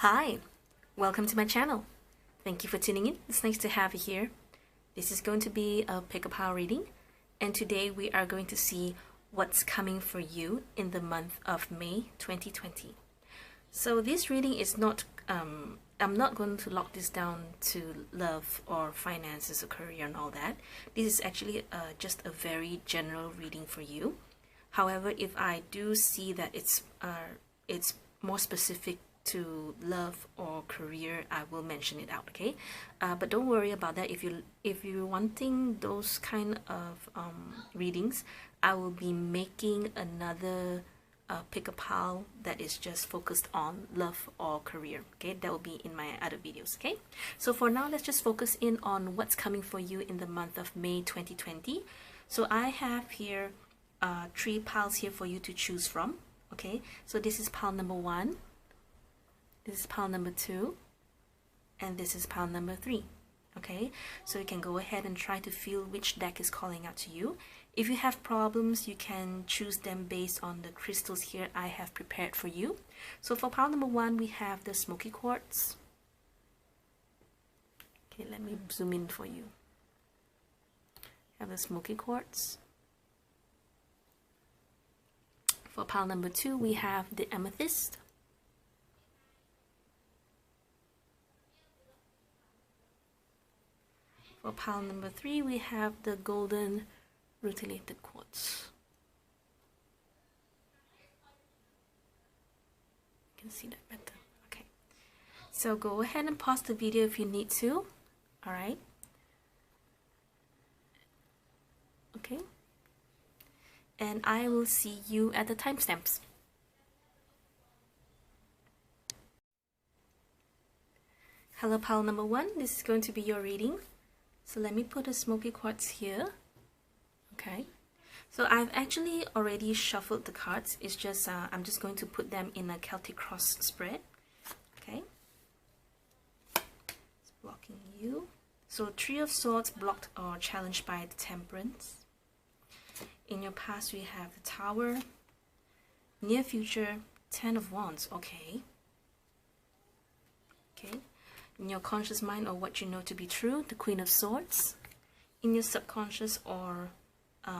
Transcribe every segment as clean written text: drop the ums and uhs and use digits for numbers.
Hi, welcome to my channel. Thank you for tuning in. It's nice to have you here. This is going to be a pick-up hour reading, and today we are going to see what's coming for you in the month of May 2020. So this reading is not, I'm not going to lock this down to love or finances or career and all that. This is actually just a very general reading for you. However, if I do see that it's more specific to love or career, I will mention it out, okay? But don't worry about that. If you're wanting those kind of readings, I will be making another pick-up pile that is just focused on love or career, okay? That will be in my other videos, okay? So for now, let's just focus in on what's coming for you in the month of May 2020. So I have here 3 piles here for you to choose from, okay? So this is pile number 1. This is pile number 2, and this is pile number 3. Okay, so you can go ahead and try to feel which deck is calling out to you. If you have problems, you can choose them based on the crystals here I have prepared for you. So for pile number 1, we have the smoky quartz. Okay, let me zoom in for you. Have the smoky quartz. For pile number 2, we have the amethyst. For pile number 3, we have the golden rutilated quartz. You can see that better. Okay. So go ahead and pause the video if you need to. Alright. Okay. And I will see you at the timestamps. Hello, pile number 1. This is going to be your reading. So let me put a smoky quartz here. Okay, so I've actually already shuffled the cards. It's just I'm just going to put them in a Celtic cross spread. Okay, it's blocking you. So 3 of Swords blocked or challenged by the Temperance. In your past, we have the Tower. Near future, 10 of Wands. Okay. In your conscious mind, or what you know to be true, the Queen of Swords. In your subconscious, or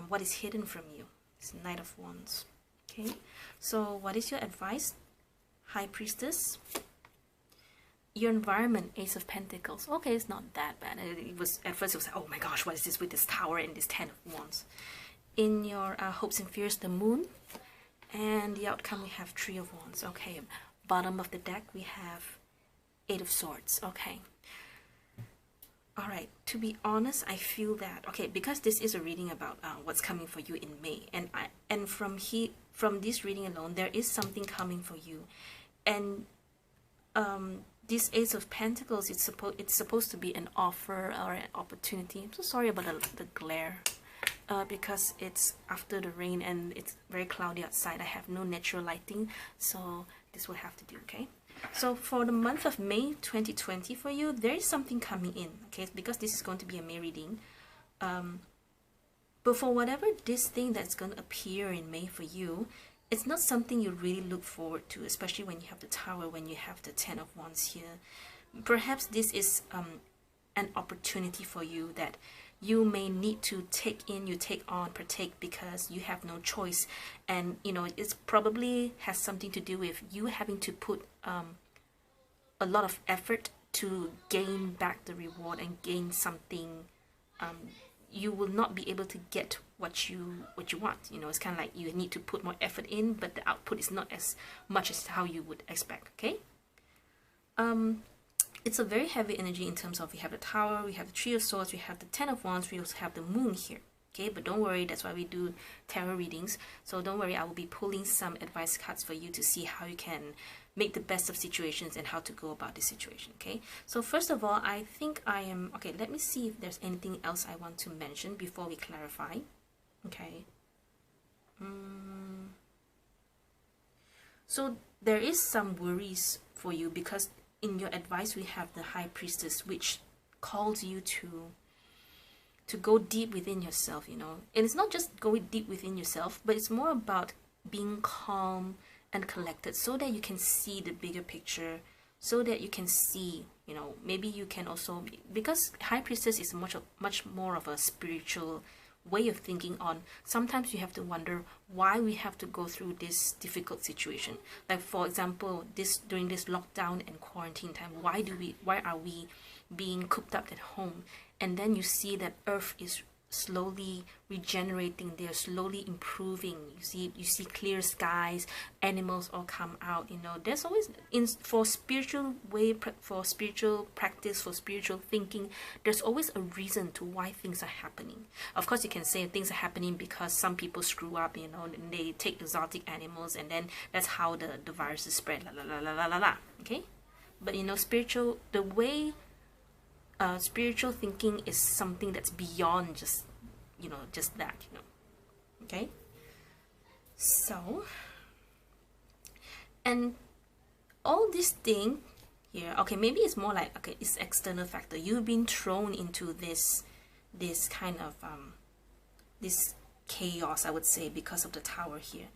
what is hidden from you, it's Knight of Wands. Okay, so what is your advice? High Priestess. Your environment, Ace of Pentacles. Okay, it's not that bad. It was at first it was like, oh my gosh, what is this with this Tower and this 10 of Wands? In your hopes and fears, the Moon. And the outcome, we have 3 of Wands. Okay, bottom of the deck, we have 8 of Swords. Okay. Alright, to be honest, I feel that, okay, because this is a reading about what's coming for you in May, and from this reading alone, there is something coming for you. And this Ace of Pentacles, it's supposed to be an offer or an opportunity. I'm so sorry about the glare, because it's after the rain and it's very cloudy outside. I have no natural lighting, so this will have to do, okay? So for the month of May 2020 for you, there is something coming in, okay? Because this is going to be a May reading. But for whatever this thing that's going to appear in May for you, it's not something you really look forward to, especially when you have the Tower, when you have the 10 of Wands here. Perhaps this is an opportunity for you that you may need to take in, partake, because you have no choice. And you know, it's probably has something to do with you having to put a lot of effort to gain back the reward and gain something. You will not be able to get what you want. You know, it's kind of like you need to put more effort in, but the output is not as much as how you would expect. Okay. It's a very heavy energy in terms of we have the Tower, we have the 3 of Swords, we have the 10 of Wands, we also have the Moon here. Okay, but don't worry, that's why we do tarot readings. So don't worry, I will be pulling some advice cards for you to see how you can make the best of situations and how to go about this situation. Okay, so first of all, I think I am, okay, let me see if there's anything else I want to mention before we clarify. Okay. So there is some worries for you because in your advice, we have the High Priestess, which calls you to go deep within yourself, you know. And it's not just going deep within yourself, but it's more about being calm and collected so that you can see the bigger picture so that you can see, you know, maybe you can also, because High Priestess is much more of a spiritual way of thinking on, sometimes you have to wonder why we have to go through this difficult situation. Like for example, during this lockdown and quarantine time, why are we being cooped up at home? And then you see that Earth is slowly regenerating, they're slowly improving. You see clear skies, animals all come out, you know. There's always, for spiritual practice, for spiritual thinking, there's always a reason to why things are happening. Of course, you can say things are happening because some people screw up, you know, and they take exotic animals, and then that's how the virus is spread, la la la la la la, okay? But you know, spiritual thinking is something that's beyond just, you know, just that, you know. Okay, so, and all this thing here, okay, maybe it's more like, okay, it's external factor. You've been thrown into this kind of this chaos, I would say, because of the Tower here.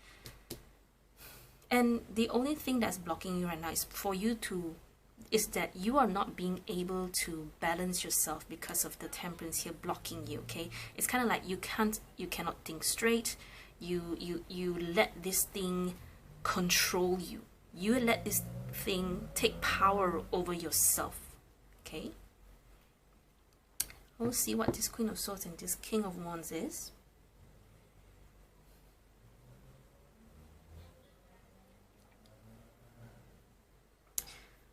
And the only thing that's blocking you right now is that you are not being able to balance yourself because of the Temperance here blocking you. Okay, it's kind of like you cannot think straight. You let this thing control you. You let this thing take power over yourself. Okay, we'll see what this Queen of Swords and this King of Wands is.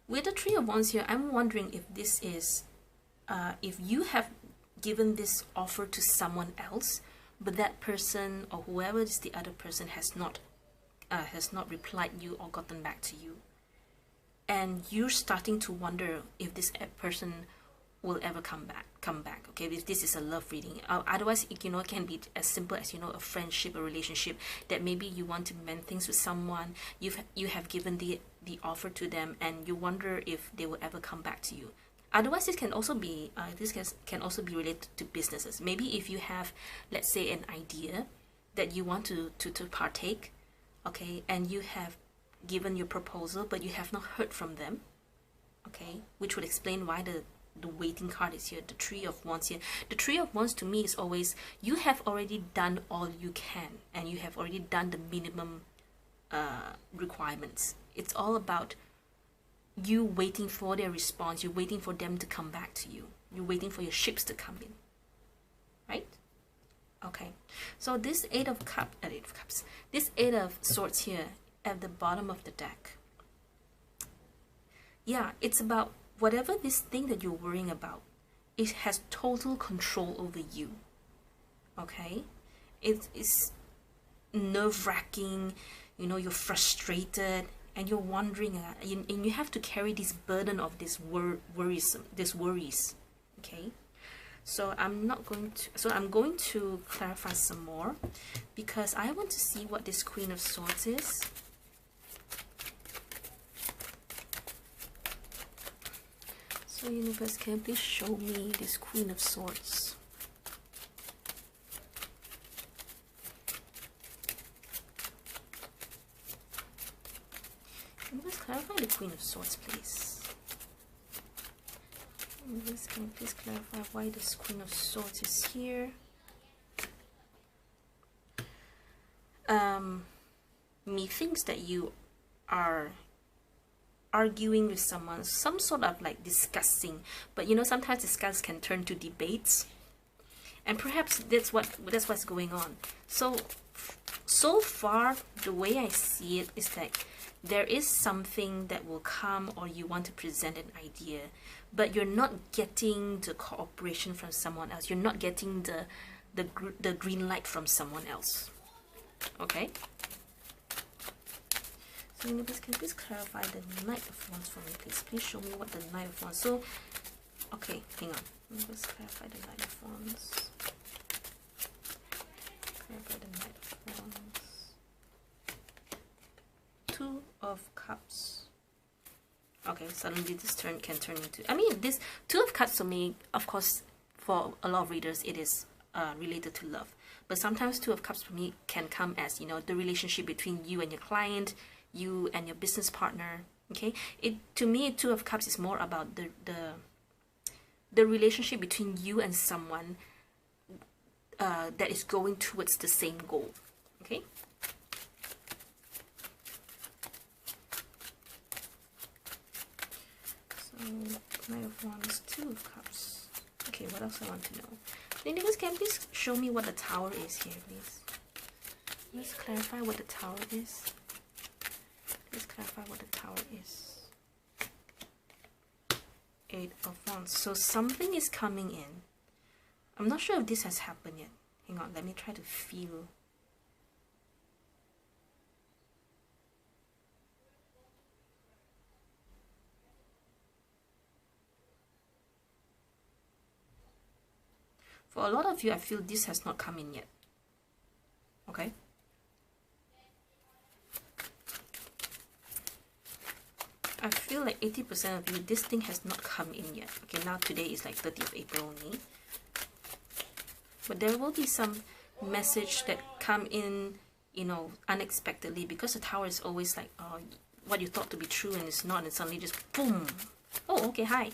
With the Three of Wands here, I'm wondering if this is, if you have given this offer to someone else, but that person or whoever is the other person has not replied you or gotten back to you, and you're starting to wonder if this person will ever come back. Okay, if this is a love reading, otherwise, you know, it can be as simple as, you know, a friendship, a relationship, that maybe you want to mend things with someone. You have given the offer to them, and you wonder if they will ever come back to you. Otherwise, this can also be can also be related to businesses. Maybe if you have, let's say, an idea that you want to partake, okay, and you have given your proposal, but you have not heard from them, okay, which would explain why the waiting card is here, the Three of Wands here. The Three of Wands to me is always, you have already done all you can, and you have already done the minimum requirements. It's all about you waiting for their response. You're waiting for them to come back to you. You're waiting for your ships to come in, right? Okay, so this Eight of Cups, this Eight of Swords here at the bottom of the deck, yeah, it's about whatever this thing that you're worrying about, it has total control over you. Okay, it's nerve-wracking, you know, you're frustrated, and you're wondering, and you have to carry this burden of this worries. Okay, so I'm going to clarify some more, because I want to see what this Queen of Swords is. So universe, can you please show me this Queen of Swords? Universe, clarify the Queen of Swords, please. Universe, can you please clarify why this Queen of Swords is here? Methinks that you are arguing with someone, some sort of like discussing, but you know, sometimes discuss can turn to debates, and perhaps that's what's going on. So far, the way I see it is that there is something that will come, or you want to present an idea, but you're not getting the cooperation from someone else. You're not getting the green light from someone else. Okay. So universe, can you please clarify the Knight of Wands for me, please? Please show me what the Knight of Wands. So, okay, hang on. Let's clarify the Knight of Wands. Clarify the Knight of Wands. Two of Cups. Okay, suddenly this can turn into, I mean, this Two of Cups for me, of course, for a lot of readers, it is related to love. But sometimes Two of Cups for me can come as, you know, the relationship between you and your client, you and your business partner, Okay, to me, Two of Cups is more about the relationship between you and someone that is going towards the same goal. Okay. So Knight of Wands, Two of Cups. Okay, what else I want to know? The universe, can please show me what the Tower is here, please? Let's clarify what the Tower is. Let's clarify what the Tower is. Eight of Wands. So something is coming in. I'm not sure if this has happened yet. Hang on, let me try to feel. For a lot of you, I feel this has not come in yet. Okay? I feel like 80% of you, this thing has not come in yet. Okay, now today is like 30th of April only. But there will be some message that come in, you know, unexpectedly, because the Tower is always like what you thought to be true and it's not, and suddenly just boom. Oh, okay, hi.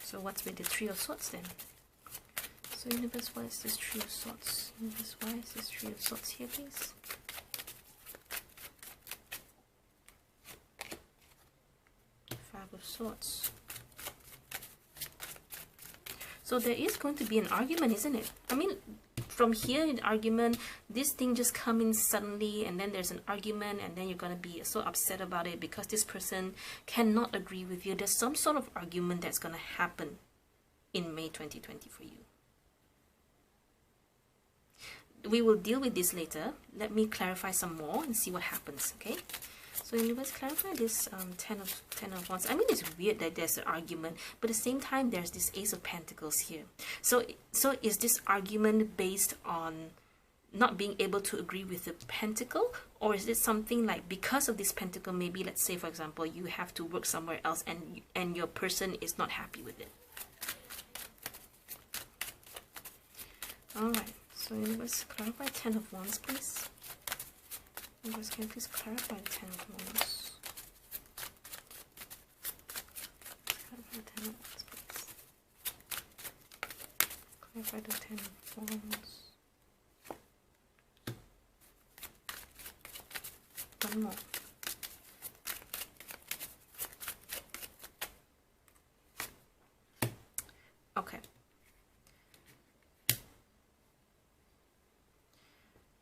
So what's with the Three of Swords then? So universe, why is this Three of Swords? Universe, why is this Three of Swords here, please? Five of Swords. So there is going to be an argument, isn't it? I mean, from here in argument, this thing just come in suddenly, and then there's an argument, and then you're going to be so upset about it because this person cannot agree with you. There's some sort of argument that's going to happen in May 2020 for you. We will deal with this later. Let me clarify some more and see what happens, okay? So universe, clarify this ten of Wands. I mean, it's weird that there's an argument, but at the same time, there's this Ace of Pentacles here. So is this argument based on not being able to agree with the Pentacle, or is it something like because of this Pentacle, maybe let's say for example, you have to work somewhere else and your person is not happy with it? All right. So universe, clarify Ten of Wands, please. Universe, can you please clarify the Ten of Wands? Clarify the Ten of Wands, please. Clarify the Ten of Wands. One more. Okay.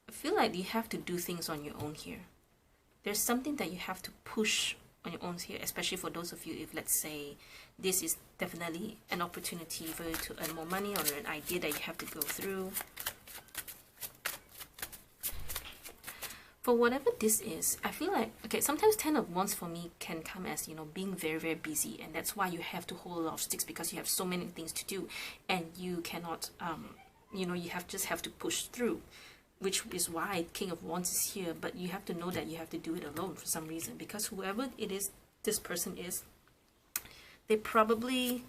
I feel like you have to do things on your own here. There's something that you have to push on your own here, especially for those of you, if let's say this is definitely an opportunity for you to earn more money, or an idea that you have to go through. For whatever this is, I feel like, okay, sometimes Ten of Wands for me can come as, you know, being very, very busy, and that's why you have to hold a lot of sticks, because you have so many things to do, and you cannot, you know, you just have to push through. Which is why King of Wands is here, but you have to know that you have to do it alone for some reason, because whoever it is, this person is, they probably,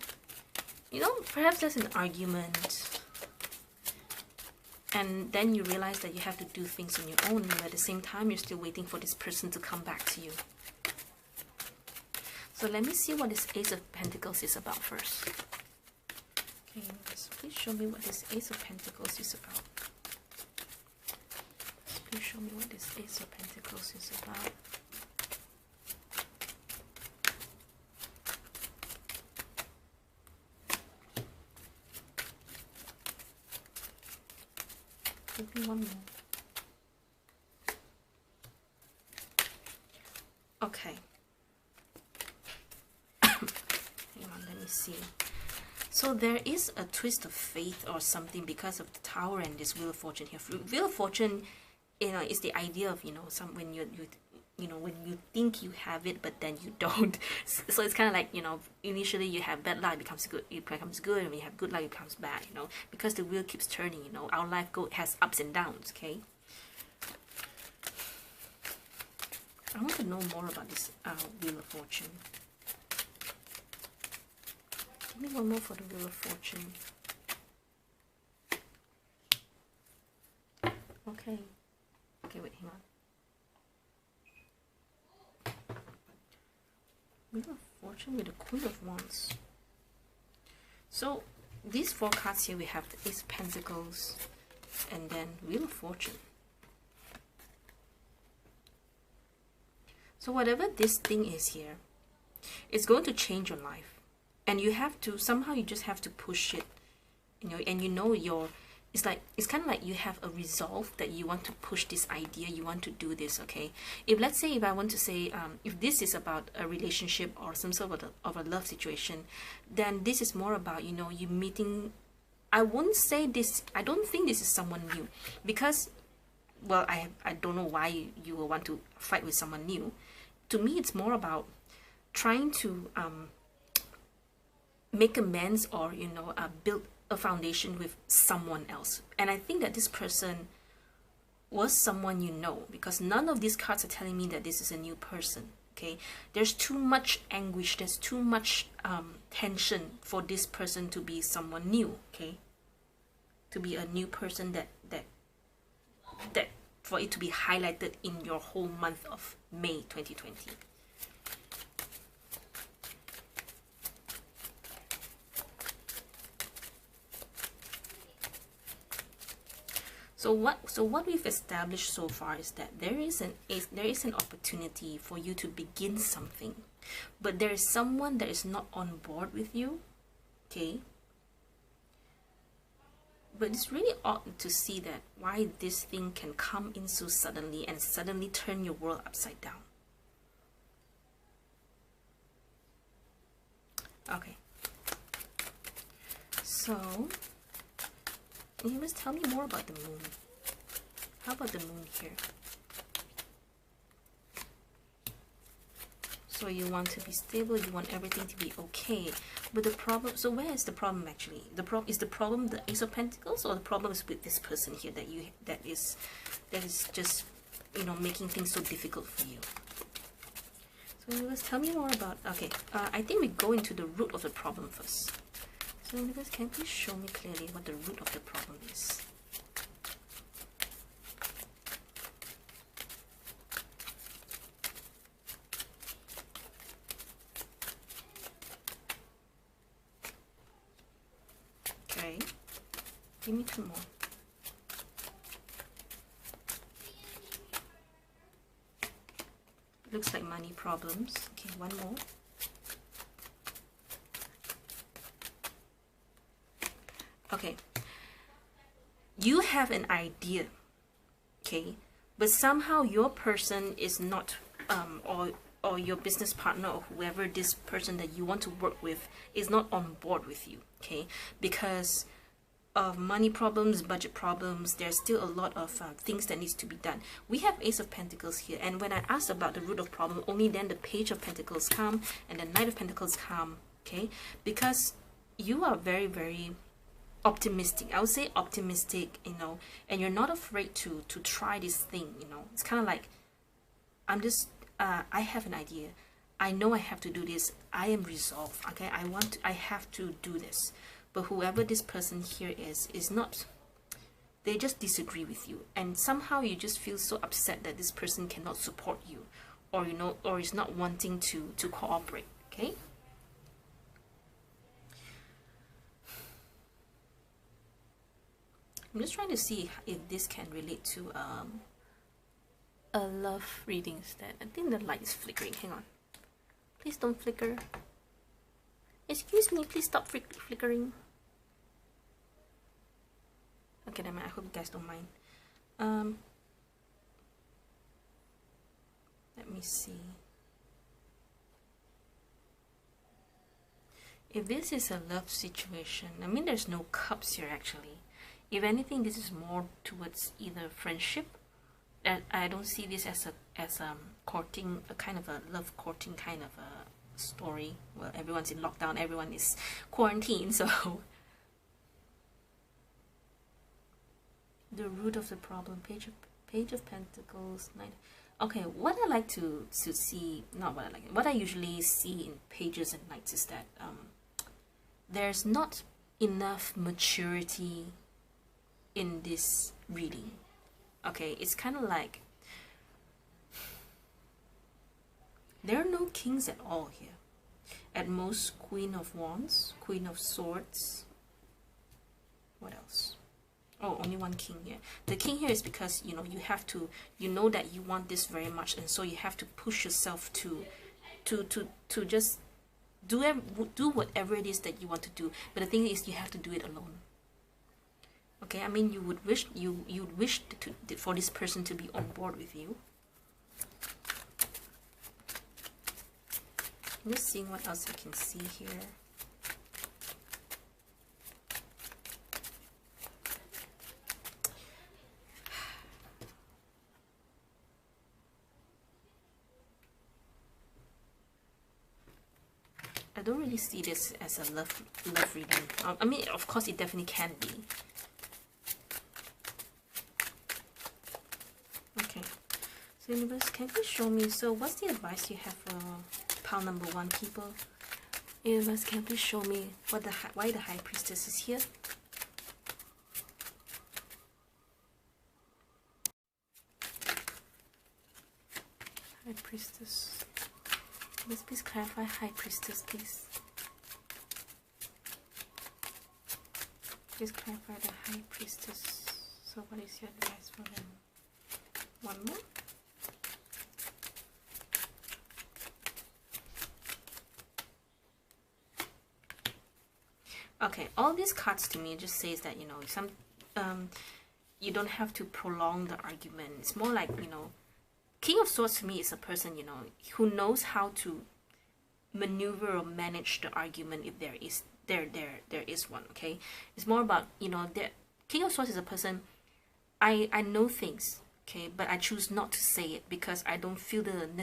you know, perhaps there's an argument, and then you realize that you have to do things on your own, and at the same time, you're still waiting for this person to come back to you. So let me see what this Ace of Pentacles is about first. Okay, please show me what this Ace of Pentacles is about. Please show me what this Ace of Pentacles is about. Give me one more. Okay. Hang on, let me see. So there is a twist of fate or something because of the Tower and this Wheel of Fortune here. Wheel of Fortune, you know, is the idea of, you know, when when you think you have it, but then you don't. So it's kind of like, you know, initially you have bad luck, it becomes good, and when you have good luck, it becomes bad, you know, because the wheel keeps turning, you know. Our life has ups and downs, okay? I want to know more about this Wheel of Fortune. Give me one more for the Wheel of Fortune. Okay. Okay, Okay, wait, hang on. Wheel of Fortune with the Queen of Wands. So these 4 cards here, we have the Ace of Pentacles and then Wheel of Fortune. So whatever this thing is here, it's going to change your life, and you have to somehow, you just have to push it, you know, and you know it's kind of like you have a resolve that you want to push this idea, you want to do this. Okay, if let's say, if I want to say, if this is about a relationship or some sort of a love situation, then this is more about, you know, you meeting. I won't say this, I don't think this is someone new, because, well, I don't know why you will want to fight with someone new. To me, it's more about trying to make amends, or, you know, build a foundation with someone else. And I think that this person was someone you know, because none of these cards are telling me that this is a new person. Okay, there's too much anguish, there's too much tension for this person to be someone new. Okay, to be a new person that for it to be highlighted in your whole month of May 2020. So what we've established so far is that there is an opportunity for you to begin something, but there is someone that is not on board with you. Okay, but it's really odd to see that why this thing can come in so suddenly and suddenly turn your world upside down. Okay, so you must tell me more about the moon. How about the moon here? So you want to be stable, you want everything to be okay. But the problem, so where is the problem actually? Is the problem the Ace of Pentacles, or the problem is with this person here that is just, you know, making things so difficult for you? So universe, tell me more about, okay, I think we go into the root of the problem first. So universe, can you please show me clearly what the root of the problem is? Okay, give me 2 more. Looks like money problems. Okay, 1 more. Okay, you have an idea, okay, but somehow your person is not, or your business partner or whoever this person that you want to work with is not on board with you, okay, because of money problems, budget problems. There's still a lot of things that needs to be done. We have Ace of Pentacles here, and when I asked about the root of problem, only then the Page of Pentacles come and the Knight of Pentacles come, okay, because you are very, very optimistic. I would say optimistic, you know, and you're not afraid to try this thing, you know. It's kind of like, I'm just I have an idea, I know I have to do this, I am resolved, okay, I have to do this. But whoever this person here is not, they just disagree with you, and somehow you just feel so upset that this person cannot support you, or, you know, or is not wanting to cooperate. Okay, I'm just trying to see if this can relate to a love reading instead. I think the light is flickering. Hang on. Please don't flicker. Excuse me, please stop flickering. Okay, never mind. I hope you guys don't mind. Let me see. If this is a love situation, I mean, there's no cups here actually. If anything, this is more towards either friendship. And I don't see this as a courting, a kind of a love courting kind of a story. Well, everyone's in lockdown, everyone is quarantined, so the root of the problem, Page of Pentacles, Knight. Okay, what I like to see, not what I like, what I usually see in pages and knights is that there's not enough maturity in this reading. Okay, it's kind of like There are no kings at all here. At most, Queen of Wands, Queen of Swords. What else? Oh, only one king here. The king here is because, you know, you have to, you know that you want this very much, and so you have to push yourself to just do whatever it is that you want to do. But the thing is, you have to do it alone. Okay, I mean, you would wish you'd wish for this person to be on board with you. I'm just seeing what else I can see here. I don't really see this as a love reading. I mean, of course, it definitely can be. Okay, so universe, can you show me? So, what's the advice you have for pile number 1 people? Universe, can you please show me why the High Priestess is here? High Priestess. Let's please clarify High Priestess, please. Please clarify the High Priestess. So what is your advice for them? One more. Okay, all these cards to me just says that, you know, you don't have to prolong the argument. It's more like, you know, King of Swords to me is a person, you know, who knows how to maneuver or manage the argument if there is one. Okay, it's more about, you know, King of Swords is a person. I know things, okay, but I choose not to say it because I don't feel it's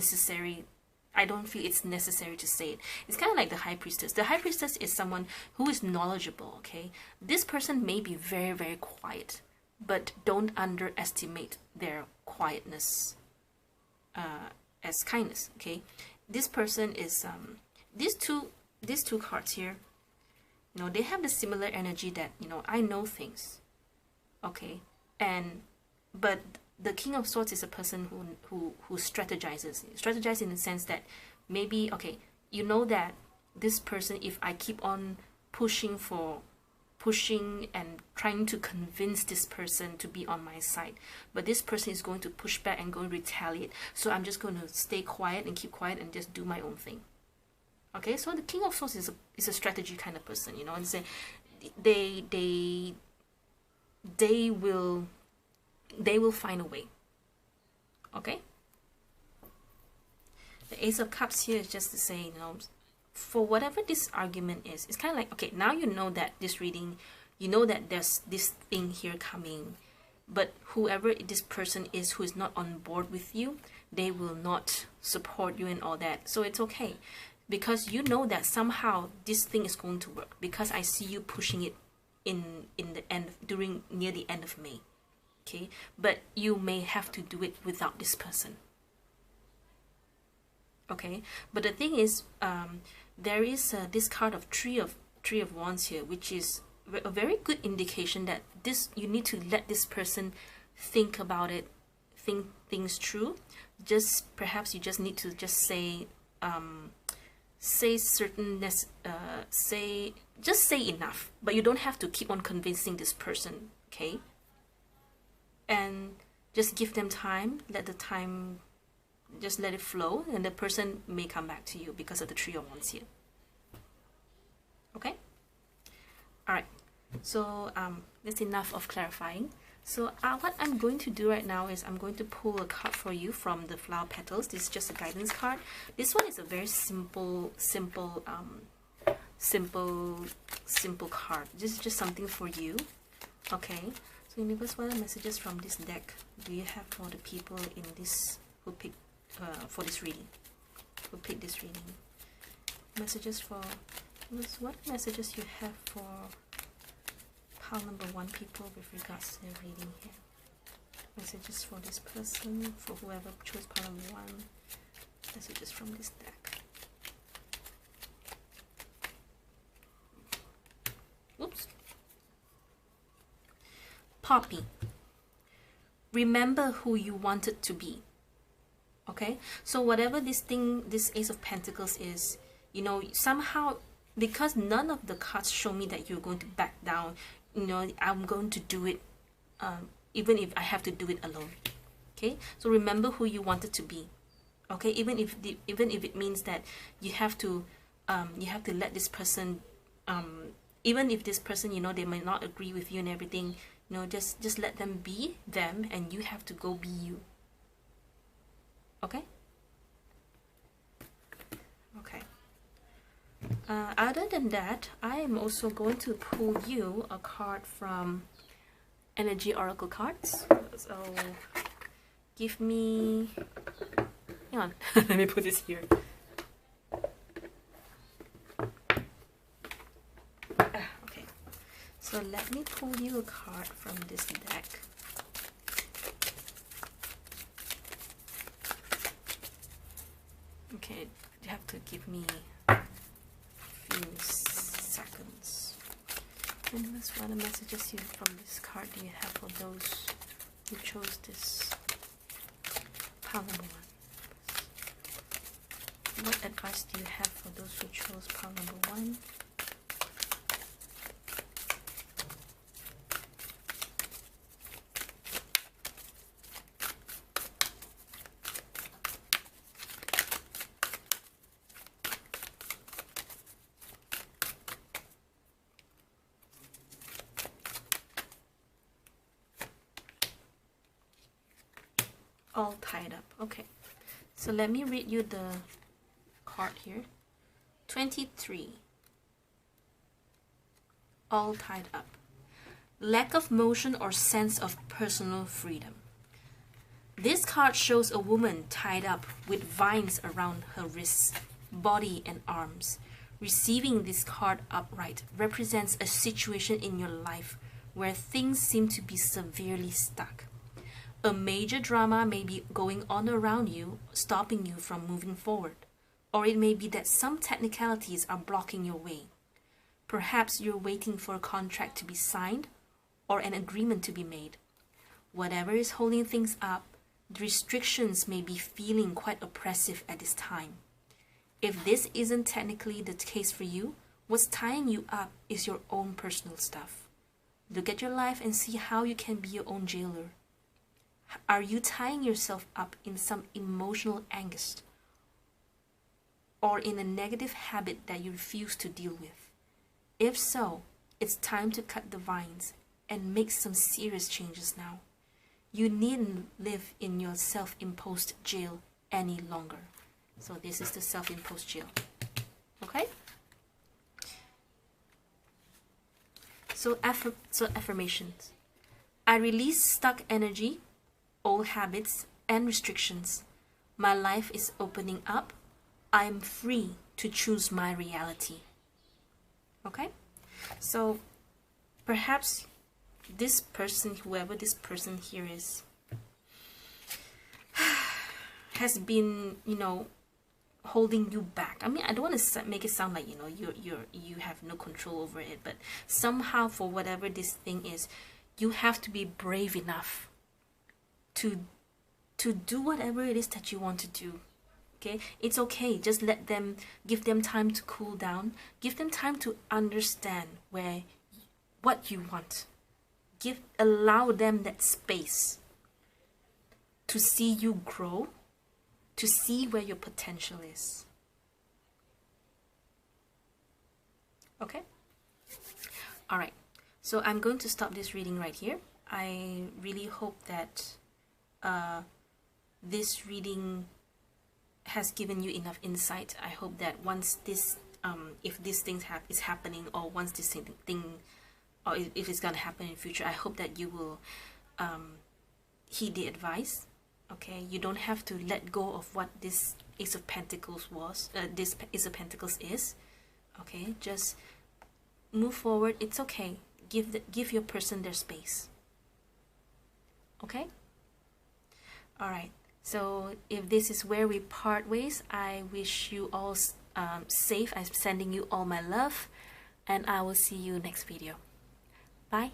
necessary to say it. It's kind of like the High Priestess. The High Priestess is someone who is knowledgeable. Okay, this person may be very, very quiet, but don't underestimate their quietness as kindness. Okay, this person is these two cards here, you know, they have the similar energy that, you know, I know things, okay, but the King of Swords is a person who strategizes in the sense that maybe, okay, you know that this person, if I keep on pushing and trying to convince this person to be on my side, but this person is going to push back and going to retaliate, so I'm just going to stay quiet and keep quiet and just do my own thing. Okay, so the King of Swords is a strategy kind of person, you know, and say they will find a way. Okay, the Ace of Cups here is just to say, you know, for whatever this argument is, it's kind of like, okay, now you know that this reading, you know that there's this thing here coming, but whoever this person is who is not on board with you, they will not support you and all that. So it's okay, because you know that somehow this thing is going to work, because I see you pushing it in the end, near the end of May. Okay, but you may have to do it without this person. Okay, but the thing is, there is this card of Three of Wands here, which is a very good indication that you need to let this person think about it, think things through. Perhaps you just need to just say enough, but you don't have to keep on convincing this person. Okay, and just give them time, just let it flow, and the person may come back to you because of the Three of Wands here. Okay, all right, so that's enough of clarifying. So what I'm going to do right now is I'm going to pull a card for you from the flower petals. This is just a guidance card. This one is a very simple card. This is just something for you. Okay, so universe, what are messages from this deck do you have for the people in this who pick for this reading, who pick this reading? Messages for what messages you have for pile number 1 people with regards to their reading here? Messages for this person, for whoever chose pile number 1. Messages from this deck. Oops. Poppy. Remember who you wanted to be. Okay, so whatever this thing, this Ace of Pentacles is, you know, somehow, because none of the cards show me that you're going to back down, you know, I'm going to do it, even if I have to do it alone. Okay, so remember who you wanted to be. Okay, even if it means that you have to let this person, even if this person, you know, they might not agree with you and everything, you know, just let them be them, and you have to go be you. Okay. Okay. Other than that, I am also going to pull you a card from Energy Oracle cards. So give me, hang on, let me put this here. Okay, so let me pull you a card from this deck. Okay, you have to give me a few seconds. And what other messages you from this card do you have for those who chose this pile number 1? What advice do you have for those who chose pile number 1? All tied up. Okay, so let me read you the card here. 23. All tied up. Lack of motion or sense of personal freedom. This card shows a woman tied up with vines around her wrists, body and arms. Receiving this card upright represents a situation in your life where things seem to be severely stuck. A major drama may be going on around you, stopping you from moving forward. Or it may be that some technicalities are blocking your way. Perhaps you're waiting for a contract to be signed or an agreement to be made. Whatever is holding things up, the restrictions may be feeling quite oppressive at this time. If this isn't technically the case for you, what's tying you up is your own personal stuff. Look at your life and see how you can be your own jailer. Are you tying yourself up in some emotional angst or in a negative habit that you refuse to deal with? If so, it's time to cut the vines and make some serious changes now. You needn't live in your self-imposed jail any longer. So this is the self-imposed jail. Okay? So affirmations. I release stuck energy, old habits and restrictions. My life is opening up. I am free to choose my reality. Okay? So perhaps this person, whoever this person here is, has been, you know, holding you back. I mean, I don't want to make it sound like, you know, you have no control over it, but somehow, for whatever this thing is, you have to be brave enough to do whatever it is that you want to do. Okay, it's okay. Just let them, give them time to cool down. Give them time to understand what you want. Allow them that space to see you grow, to see where your potential is. Okay? All right. So I'm going to stop this reading right here. I really hope that this reading has given you enough insight. I hope that once this, if this thing is happening, or once this thing, or if it's gonna happen in the future, I hope that you will heed the advice. Okay, you don't have to let go of what this Ace of Pentacles was. This Ace of Pentacles is. Okay, just move forward. It's okay. Give your person their space. Okay. All right. So if this is where we part ways, I wish you all safe. I'm sending you all my love, and I will see you next video. Bye.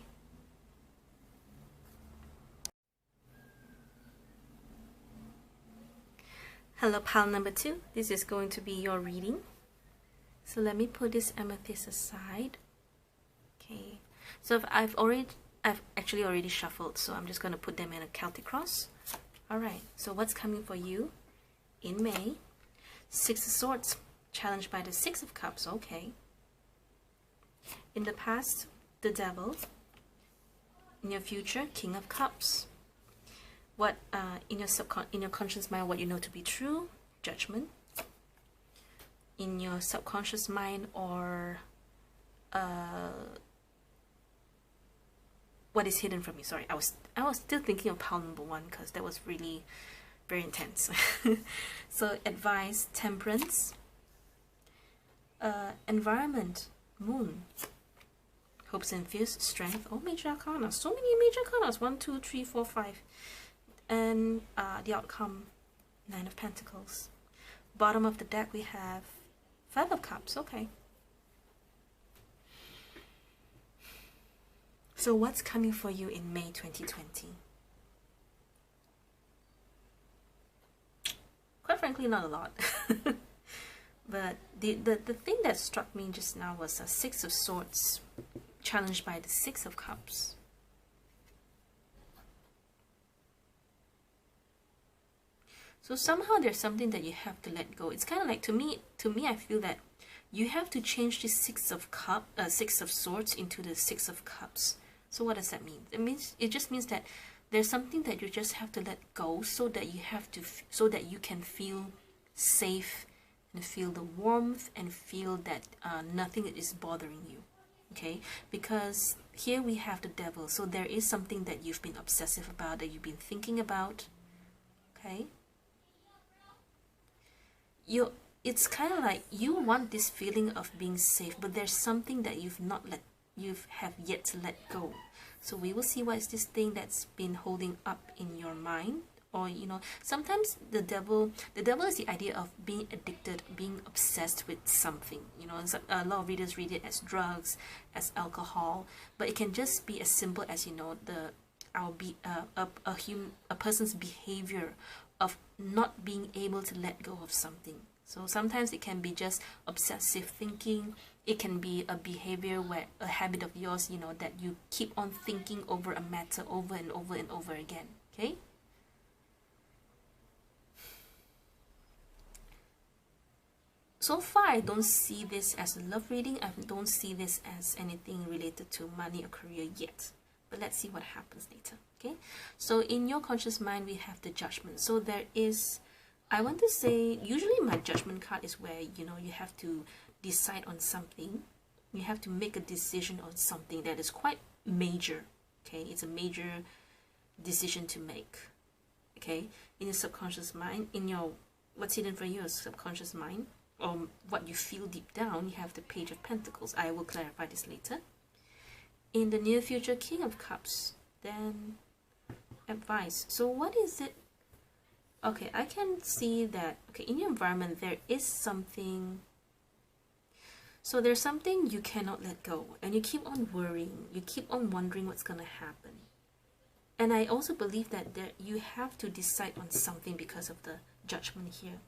Hello, pile number 2. This is going to be your reading. So let me put this amethyst aside. Okay. So I've actually already shuffled, so I'm just going to put them in a Celtic cross. All right. So what's coming for you in May? Six of Swords, challenged by the Six of Cups. Okay. In the past, the Devil. In your future, King of Cups. What in your conscious mind, what you know to be true, Judgment. In your subconscious mind, or what is hidden from you. Sorry, I was still thinking of pile number 1 because that was really very intense. So advice, Temperance. Environment, Moon. Hopes and fears, Strength. Oh, major arcana. So many major arcanas. 1, 2, 3, 4, 5. And the outcome, Nine of Pentacles. Bottom of the deck we have Five of Cups. Okay. So what's coming for you in May 2020? Quite frankly, not a lot. But the thing that struck me just now was a Six of Swords, challenged by the Six of Cups. So somehow there's something that you have to let go. It's kind of like, to me, I feel that you have to change this Six of Swords into the Six of Cups. So what does that mean? It just means that there's something that you just have to let go, so that you can feel safe and feel the warmth and feel that nothing is bothering you. Okay, because here we have the Devil. So there is something that you've been obsessive about, that you've been thinking about. Okay. It's kind of like you want this feeling of being safe, but there's something that you have yet to let go. So we will see what is this thing that's been holding up in your mind. Or, you know, sometimes the devil is the idea of being addicted, being obsessed with something. You know, a lot of readers read it as drugs, as alcohol, but it can just be as simple as, you know, a person's behavior of not being able to let go of something. So sometimes it can be just obsessive thinking. It can be a behavior, where a habit of yours, you know, that you keep on thinking over a matter over and over and over again. Okay. So far, I don't see this as a love reading. I don't see this as anything related to money or career yet. But let's see what happens later. Okay. So in your conscious mind, we have the Judgment. So there is, I want to say, usually my Judgment card is where, you know, you have to decide on something. You have to make a decision on something that is quite major. Okay. It's a major decision to make. Okay. In your subconscious mind, in your, what's hidden for your subconscious mind, or what you feel deep down, you have the Page of Pentacles. I will clarify this later. In the near future, King of Cups. Then advice. So what is it? Okay, I can see that, okay, in your environment there is something. So there's something you cannot let go, and you keep on worrying, you keep on wondering what's gonna happen. And I also believe that you have to decide on something because of the Judgment here.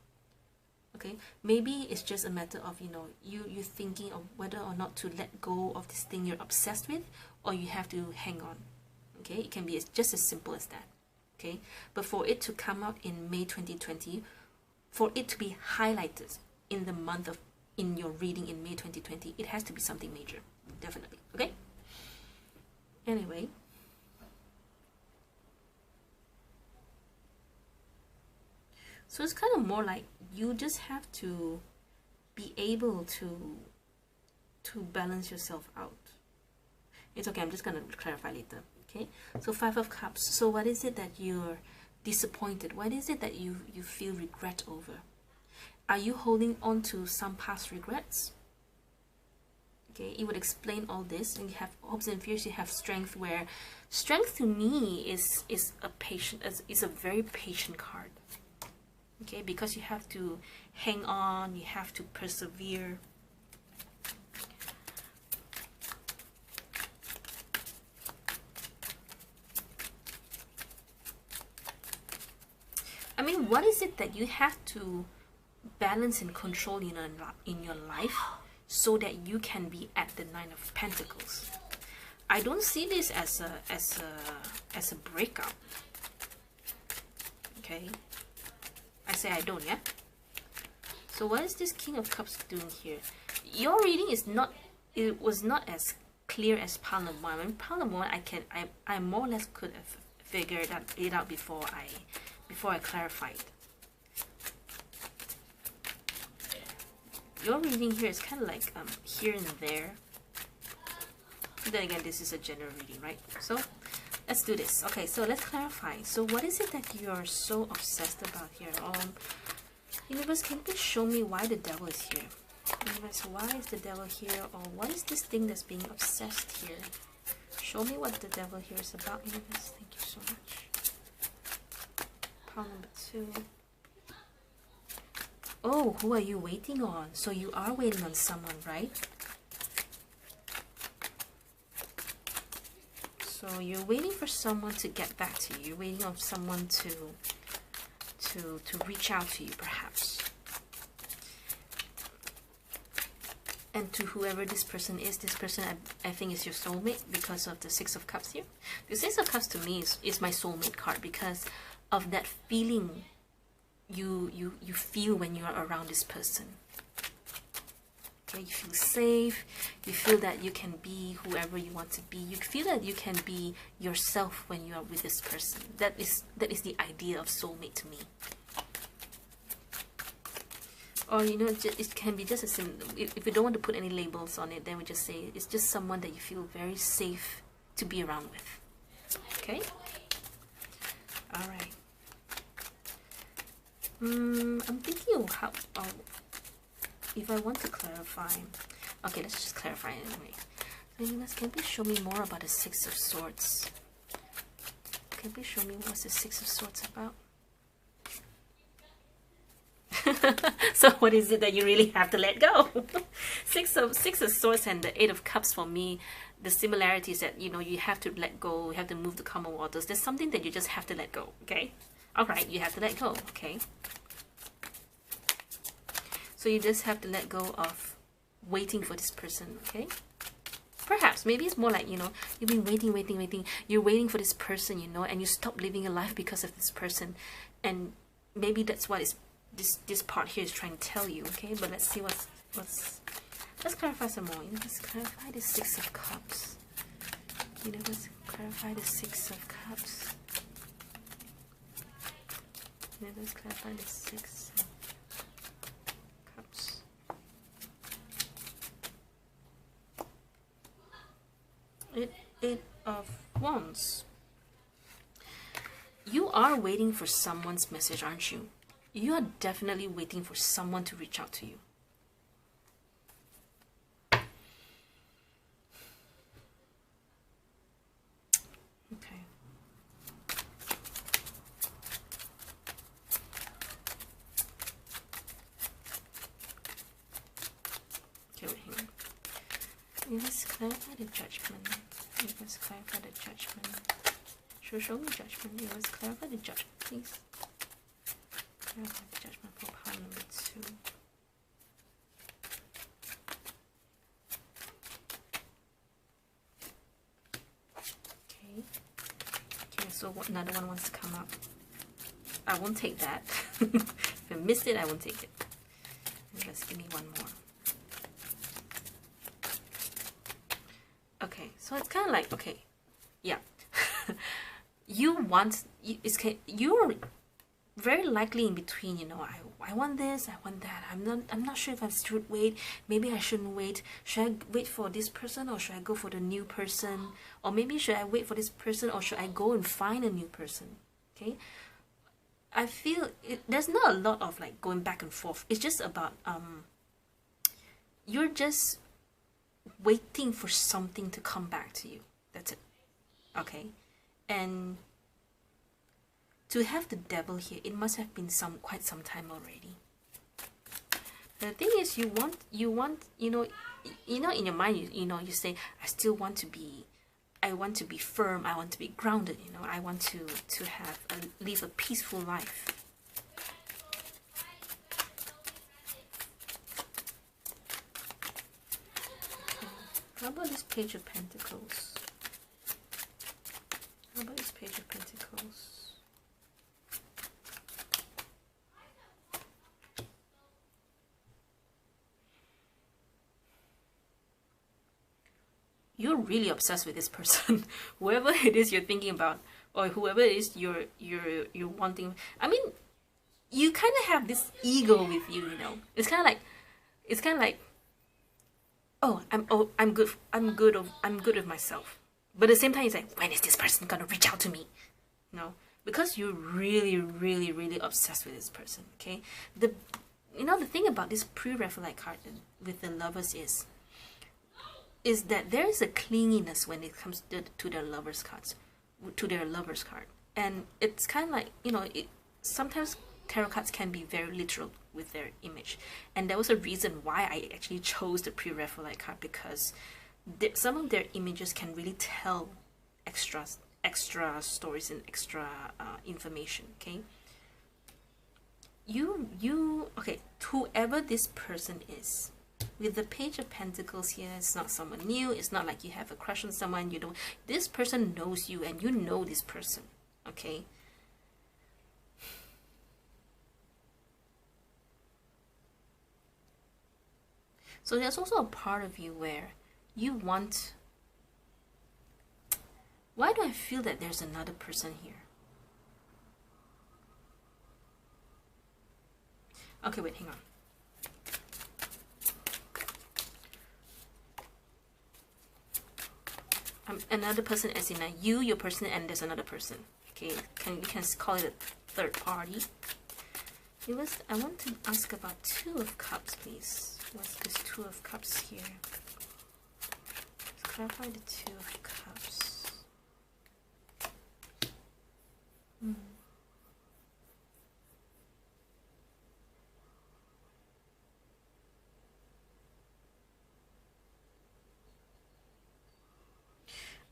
Okay, maybe it's just a matter of, you know, you thinking of whether or not to let go of this thing you're obsessed with, or you have to hang on. Okay, it can be just as simple as that. Okay, but for it to come out in May 2020, for it to be highlighted in the month of, in your reading in May 2020, it has to be something major, definitely. Okay. Anyway. So it's kind of more like you just have to be able to balance yourself out. It's okay, I'm just going to clarify later. Okay, so Five of Cups. So what is it that you're disappointed? What is it that you feel regret over? Are you holding on to some past regrets? Okay, it would explain all this. And you have hopes and fears, you have strength, where strength to me is a very patient card. Okay, because you have to hang on, you have to persevere. I mean, what is it that you have to balance and control in your life so that you can be at the Nine of Pentacles? I don't see this as a breakup. Okay, I say I don't, yeah. So what is this King of Cups doing here? Your reading is not. It was not as clear as Pile of One. I mean, Pile of One, I more or less could have figured it out before I clarified. Your reading here is kind of like here and there. Then again, this is a general reading, right? So let's do this. Okay, so let's clarify. So what is it that you're so obsessed about here? Universe, can you please show me why the devil is here? Universe, why is the devil here? Or what is this thing that's being obsessed here? Show me what the devil here is about, universe. Thank you so much. Pile number 2. Oh, who are you waiting on? So you are waiting on someone, right? So you're waiting for someone to get back to you. You're waiting on someone to reach out to you, perhaps. And to whoever this person is, this person I think is your soulmate because of the Six of Cups here. The Six of Cups to me is my soulmate card because of that feeling you feel when you are around this person. Okay, you feel safe, you feel that you can be whoever you want to be, you feel that you can be yourself when you are with this person. That is the idea of soulmate to me. Or you know, it can be just a simple, if you don't want to put any labels on it, then we just say it's just someone that you feel very safe to be around with. Okay, all right. I'm thinking of how if I want to clarify. Okay, let's just clarify it anyway. So you guys, can you show me more about the Six of Swords? Can you show me what's the Six of Swords about? So what is it that you really have to let go? Six of Swords and the Eight of Cups, for me, the similarity is that, you know, you have to let go, you have to move the common waters. There's something that you just have to let go, okay? Alright, you have to let go, okay? So you just have to let go of waiting for this person, okay? Perhaps, maybe it's more like, you know, you've been waiting. You're waiting for this person, you know, and you stop living your life because of this person. And maybe that's what is this part here is trying to tell you, okay? But let's see let's clarify some more. You know, let's clarify the Six of Cups. You know, let's clarify the Six of Cups. You know, let's clarify the Six of Cups. Eight of Wands. You are waiting for someone's message, aren't you? You are definitely waiting for someone to reach out to you. Okay. Okay, wait, hang on. Let's clarify the Judgment. Let's clarify the Judgment. Show me Judgment. Let's clarify the Judgment, please. Clarify the Judgment for pile number 2. Okay, so another one wants to come up. I won't take that. If I missed it, I won't take it. Let's give me one more. Okay, so it's kind of like, okay, yeah. You're very likely in between, you know, I want this, I want that. I'm not sure if I should wait. Maybe I shouldn't wait. Should I wait for this person, or should I go for the new person? Or maybe should I wait for this person, or should I go and find a new person? Okay, I feel there's not a lot of like going back and forth. It's just about you're just waiting for something to come back to you. That's it. Okay, and to have the devil here, it must have been quite some time already. The thing is, you want, you know, in your mind, you know, you say, I still want to be, I want to be firm, I want to be grounded, you know, I want to live a peaceful life. How about this Page of Pentacles? How about this Page of Pentacles? You're really obsessed with this person. Whoever it is you're thinking about, or whoever it is you're wanting. I mean, you kind of have this ego with you, you know. It's kind of like, oh, I'm good with myself. But at the same time, it's like, when is this person gonna reach out to me? You know, because you're really, really, really obsessed with this person. Okay, the thing about this pre-Raphaelite card with the Lovers is that there is a clinginess when it comes to their lovers cards, and it's kind of like, you know, sometimes tarot cards can be very literal with their image, and there was a reason why I actually chose the pre-Raphaelite card, because some of their images can really tell extra stories and extra information. Okay, okay, whoever this person is, with the Page of Pentacles here, it's not someone new. It's not like you have a crush on someone. You don't. This person knows you, and you know this person. Okay. So there's also a part of you where you want. Why do I feel that there's another person here? Okay, wait, hang on. Another person, as in you, your person, and there's another person. Okay, you can call it a third party. I want to ask about Two of Cups, please. What's this Two of Cups here? Let's clarify the Two of Cups.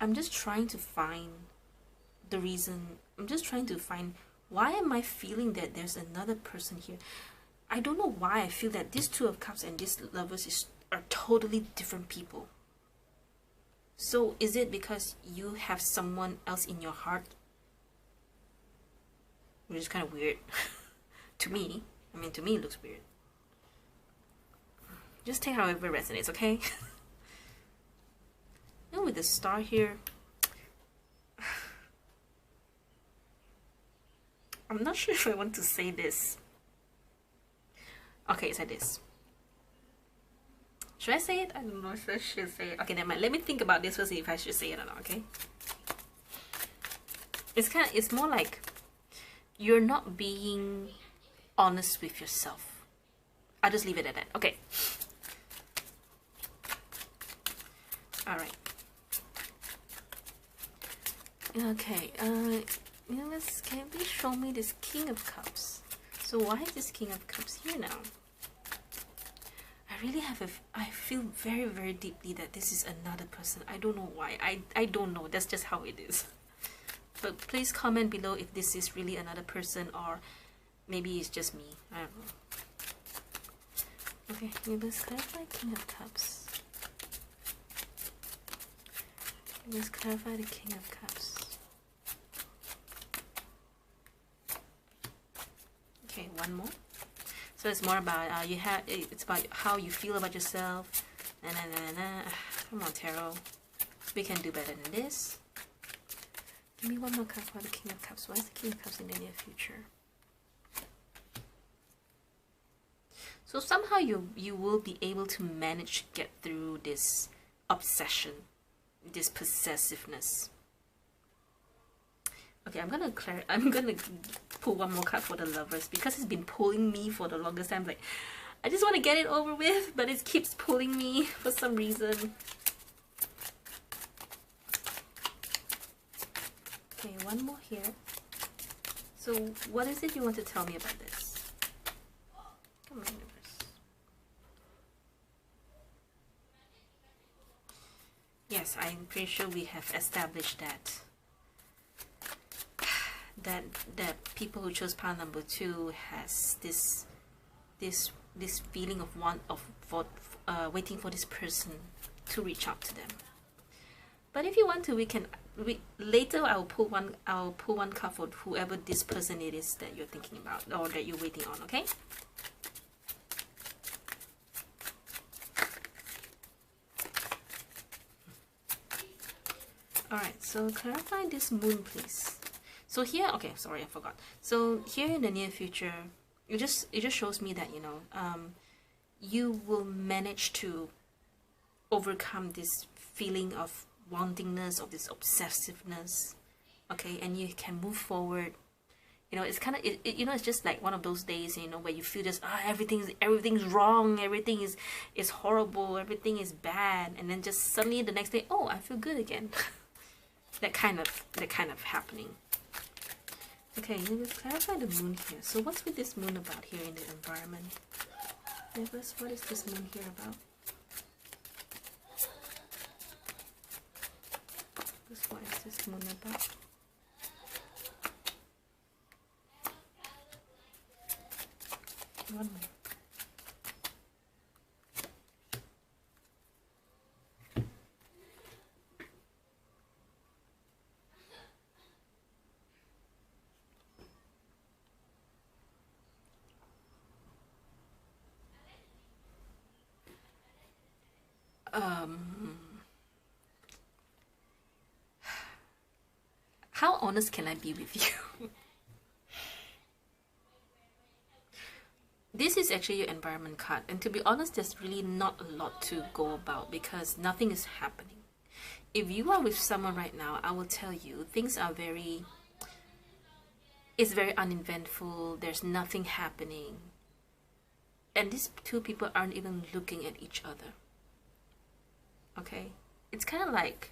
I'm just trying to find the reason. I'm just trying to find, why am I feeling that there's another person here? I don't know why I feel that this Two of Cups and this Lovers are totally different people. So is it because you have someone else in your heart? Which is kind of weird. To me. I mean, to me it looks weird. Just take however it resonates, okay? And with the Star here, I'm not sure if I want to say this. Okay, it's like this. Should I say it? I don't know if I should say it. Okay, never mind. Let me think about this first, see if I should say it or not, okay? It's more like you're not being honest with yourself. I'll just leave it at that. Okay. Alright. Okay, can you please show me this King of Cups? So why is this King of Cups here now? I feel very, very deeply that this is another person. I don't know why. I don't know. That's just how it is. But please comment below if this is really another person, or maybe it's just me. I don't know. Okay, let's clarify King of Cups. Let's clarify the King of Cups. Okay, one more. So it's more about it's about how you feel about yourself. Come on, tarot. We can do better than this. Give me one more card for the King of Cups. Why is the King of Cups in the near future? So somehow you will be able to manage to get through this obsession, this possessiveness. Okay, I'm gonna pull one more card for the Lovers, because it's been pulling me for the longest time. Like, I just want to get it over with, but it keeps pulling me for some reason. Okay, one more here. So what is it you want to tell me about this? Come on, universe. Yes, I'm pretty sure we have established that that people who chose pile number 2 has this feeling of waiting for this person to reach out to them. But if you want to, later I'll pull one card for whoever this person it is that you're thinking about or that you're waiting on, okay? Alright, so clarify this moon, please. So here, okay, sorry, I forgot. So here in the near future, it just shows me that, you know, you will manage to overcome this feeling of wantingness, of this obsessiveness, okay, and you can move forward. You know, it's kind of, you know, it's just like one of those days, you know, where you feel just, everything's wrong, everything is horrible, everything is bad, and then just suddenly the next day, oh, I feel good again. that kind of happening. Okay, let's clarify the moon here. So what's with this moon about here in the environment? Universe, what is this moon here about? What is this moon about? One more. How honest can I be with you? This is actually your environment card, and to be honest, there's really not a lot to go about because nothing is happening. If you are with someone right now, I will tell you things are it's very uneventful. There's nothing happening, and these two people aren't even looking at each other. Okay, it's kind of like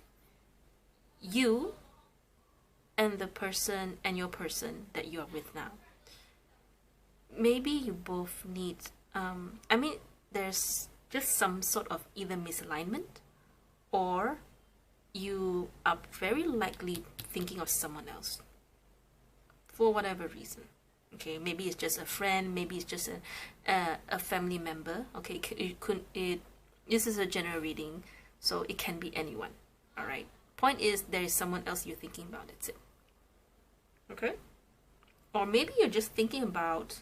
you and the person and your person that you are with now. Maybe you both need, I mean, there's just some sort of either misalignment, or you are very likely thinking of someone else for whatever reason. Okay, maybe it's just a friend, maybe it's just a family member. Okay, this is a general reading, so it can be anyone. All right. Point is, there is someone else you're thinking about. That's it. Okay. Or maybe you're just thinking about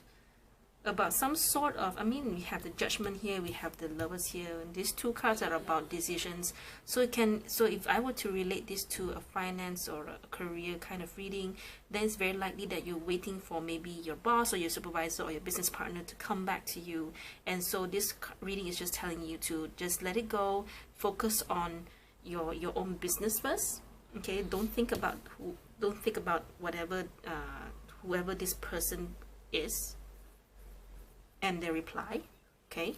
some sort of, I mean, we have the Judgment here, we have the Lovers here, and these two cards are about decisions. So if I were to relate this to a finance or a career kind of reading, then it's very likely that you're waiting for maybe your boss or your supervisor or your business partner to come back to you. And so this reading is just telling you to just let it go, focus on your own business first. Okay, don't think about whatever whoever this person is and their reply. Okay,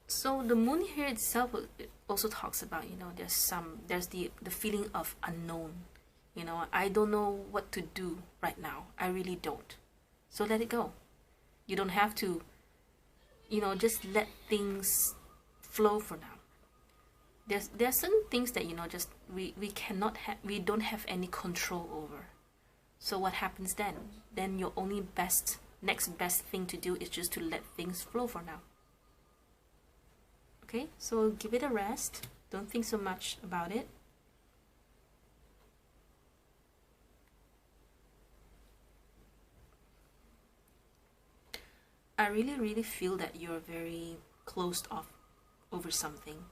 so the moon here itself also talks about, you know, there's the feeling of unknown. You know, I don't know what to do right now. I really don't. So let it go. You don't have to, you know, just let things flow for now. There are certain things that, you know, just we don't have any control over. So what happens then? Then your only next best thing to do is just to let things flow for now. Okay, so give it a rest. Don't think so much about it. I really feel that you're very closed off over something.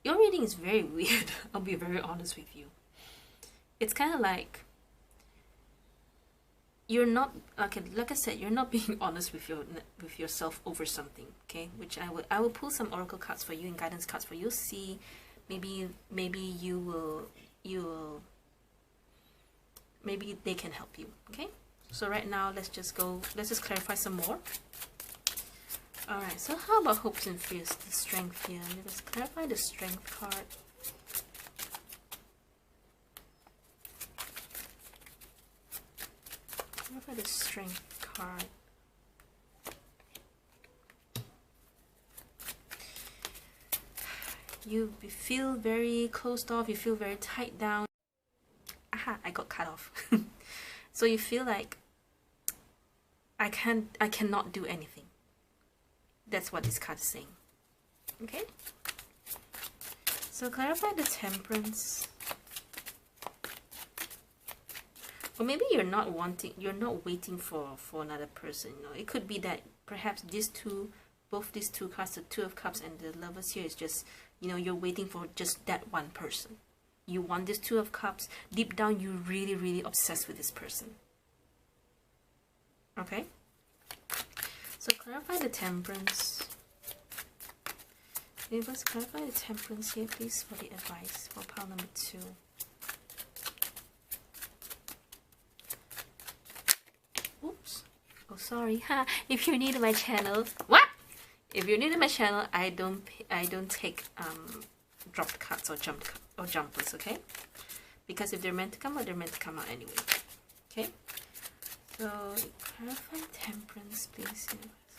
Your reading is very weird. I'll be very honest with you. It's kind of like you're not, okay, like I said, you're not being honest with yourself over something. Okay, which I will pull some oracle cards for you and guidance cards for you. See, maybe maybe they can help you. Okay, so right now let's just clarify some more. Alright, so how about hopes and fears, the strength here? Let's clarify the strength card. Clarify the strength card. You feel very closed off, you feel very tied down. Aha, I got cut off. So you feel like I cannot do anything. That's what this card is saying. Okay? So clarify the Temperance. Or maybe you're not waiting for another person. You know, it could be that perhaps both these two cards, the Two of Cups and the Lovers here, is just, you know, you're waiting for just that one person. You want this Two of Cups. Deep down, you're really, really obsessed with this person. Okay? So clarify the Temperance. Let's clarify the Temperance here, please, for the advice for pile number 2. Oops. Oh, sorry. If you're new to my channel, what? If you're new to my channel, I don't take dropped cards or jumpers, okay? Because if they're meant to come out, they're meant to come out anyway. Okay? So clarify Temperance, please.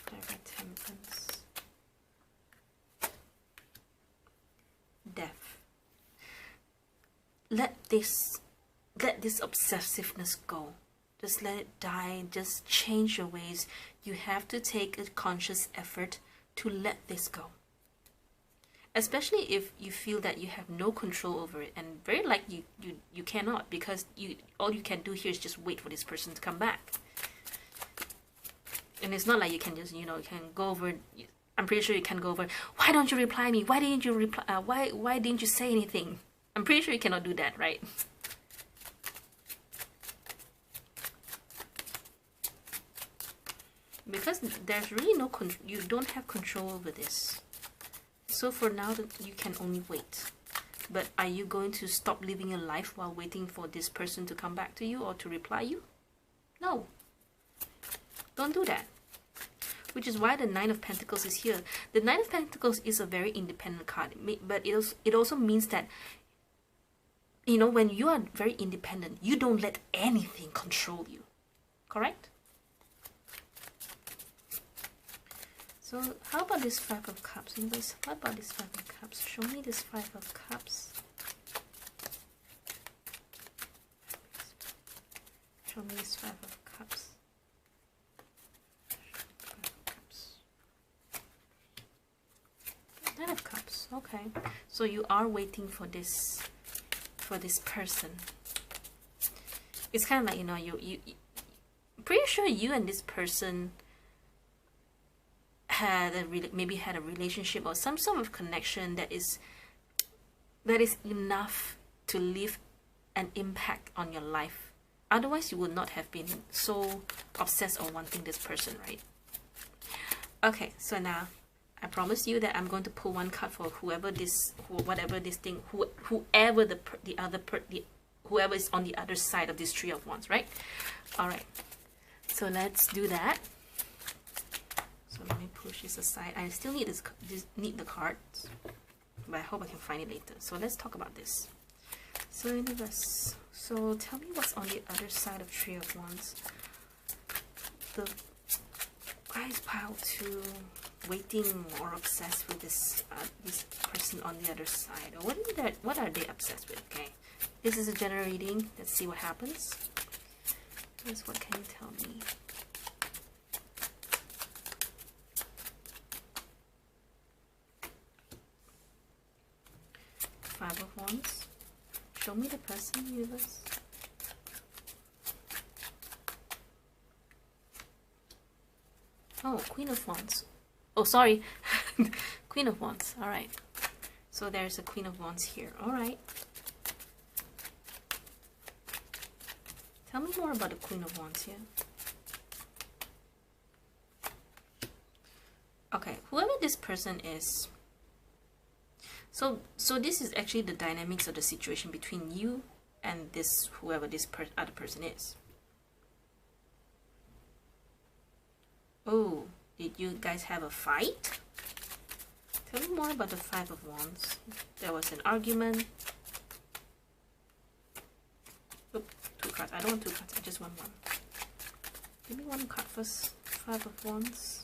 Clarify Temperance. Death. Let this obsessiveness go. Just let it die. Just change your ways. You have to take a conscious effort to let this go. Especially if you feel that you have no control over it, and very likely you cannot, because all you can do here is just wait for this person to come back. And it's not like you can just, you know, you can go over. I'm pretty sure you can go over. Why don't you reply me? Why didn't you reply? Why didn't you say anything? I'm pretty sure you cannot do that, right? Because there's really no control. You don't have control over this. So for now, you can only wait. But are you going to stop living your life while waiting for this person to come back to you or to reply you? No. Don't do that. Which is why the Nine of Pentacles is here. The Nine of Pentacles is a very independent card. But it also means that, you know, when you are very independent, you don't let anything control you. Correct? So how about this Five of Cups? Anyways, what about this Five of Cups? Show me this Five of Cups. Show me this Five of Cups. Nine of Cups. Okay. So you are waiting for this person. It's kind of like, you know, you pretty sure you and this person maybe had a relationship or some sort of connection that is enough to leave an impact on your life. Otherwise, you would not have been so obsessed or wanting this person, right? Okay, so now I promise you that I'm going to pull one card for whoever is on the other side of this Three of Wands, right? All right. So let's do that. So let me push this aside. I still need need the cards, but I hope I can find it later. So let's talk about this. So universe, so tell me what's on the other side of Three of Wands. The guys pile 2, waiting or obsessed with this person on the other side. Or what are they obsessed with? Okay, this is a general reading. Let's see what happens. What can you tell me? Five of Wands. Show me the person, universe. Oh, Queen of Wands. Oh, sorry. Queen of Wands. All right. So there's a Queen of Wands here. All right. Tell me more about the Queen of Wands here. Okay, whoever this person is. So this is actually the dynamics of the situation between you and whoever this other person is. Oh, did you guys have a fight? Tell me more about the Five of Wands. There was an argument. Oop, 2 cards. I don't want 2 cards. I just want 1. Give me 1 card first. Five of Wands.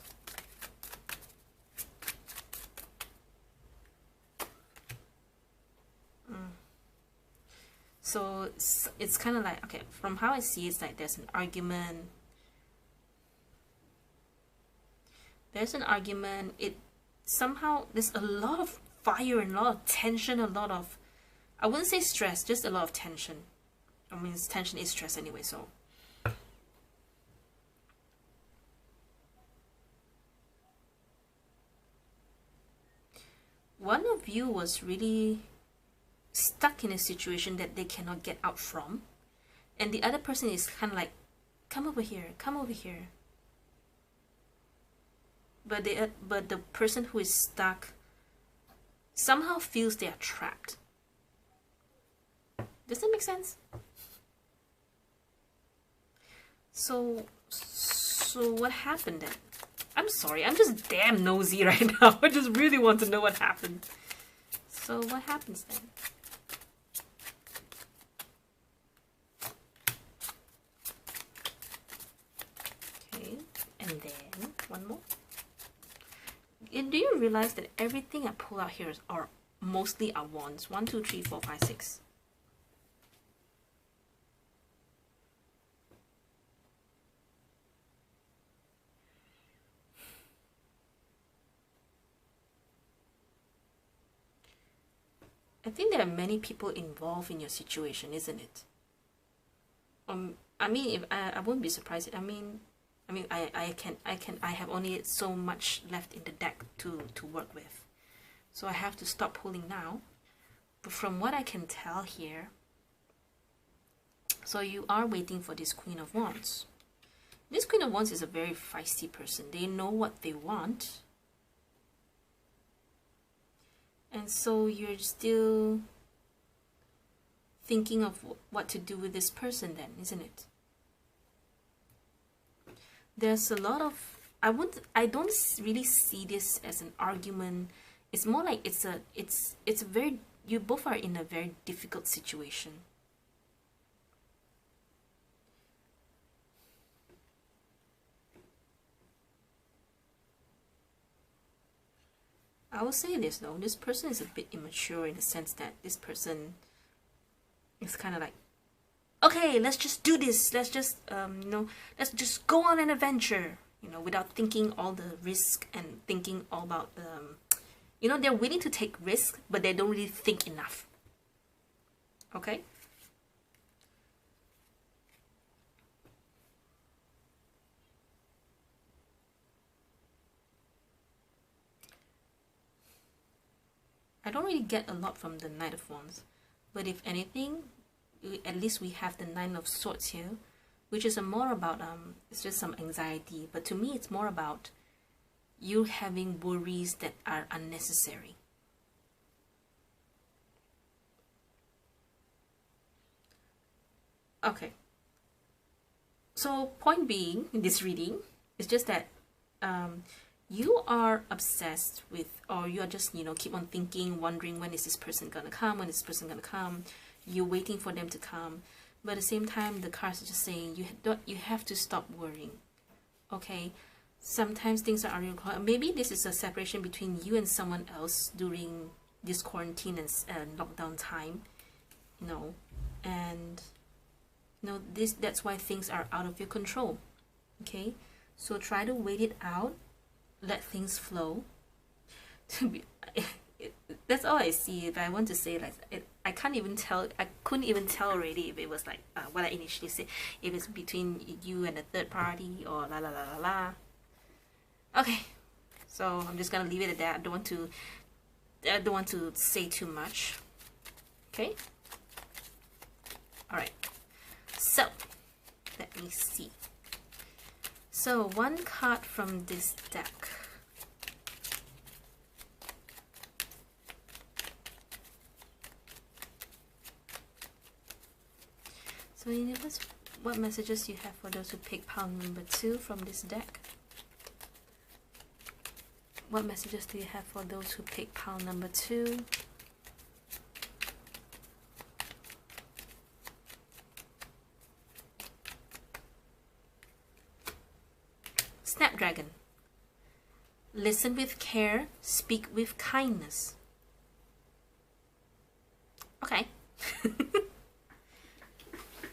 So it's kind of like, okay, from how I see it, it's like there's an argument. There's an argument. It somehow, there's a lot of fire and a lot of tension, a lot of, I wouldn't say stress, just a lot of tension. I mean, tension is stress anyway, so. One of you was really stuck in a situation that they cannot get out from, and the other person is kind of like, come over here, come over here. But the person who is stuck somehow feels they are trapped. Does that make sense? So what happened then? I'm sorry, I'm just damn nosy right now. I just really want to know what happened. So what happens then? Okay, and then one more. Do you realize that everything I pull out here are mostly our wands? 1, 2, 3, 4, 5, 6. I think there are many people involved in your situation, isn't it? I mean, if I wouldn't be surprised. I mean, I have only so much left in the deck to work with, so I have to stop pulling now. But from what I can tell here, so you are waiting for this Queen of Wands. This Queen of Wands is a very feisty person. They know what they want. And so you're still thinking of what to do with this person then, isn't it? There's a lot of, I don't really see this as an argument. It's more like it's a very, you both are in a very difficult situation. I will say this though, this person is a bit immature in the sense that this person is kind of like, okay, let's just do this. Let's just, you know, let's just go on an adventure, you know, without thinking all the risk and thinking all about, you know, they're willing to take risks, but they don't really think enough. Okay? I don't really get a lot from the Knight of Wands, but if anything, at least we have the Nine of Swords here, which is more about it's just some anxiety, but to me it's more about you having worries that are unnecessary. Okay, so point being in this reading is just that you are obsessed with, or you're just, you know, keep on thinking, wondering, when is this person gonna come, when is this person gonna come. You're waiting for them to come, but at the same time the cards are just saying you have to stop worrying. Okay, sometimes things are unreal. Maybe this is a separation between you and someone else during this quarantine and lockdown time, you know, and you know, that's why things are out of your control. Okay, so try to wait it out, let things flow. That's all I see. If I want to say, like, I can't even tell. I couldn't even tell already if it was like what I initially said. If it's between you and a third party or la la la la la. Okay, so I'm just gonna leave it at that. I don't want to say too much. Okay. All right. So let me see. So one card from this deck. So universe, what messages you have for those who pick pile number 2 from this deck? What messages do you have for those who pick pile number 2? Snapdragon. Listen with care, speak with kindness. Okay.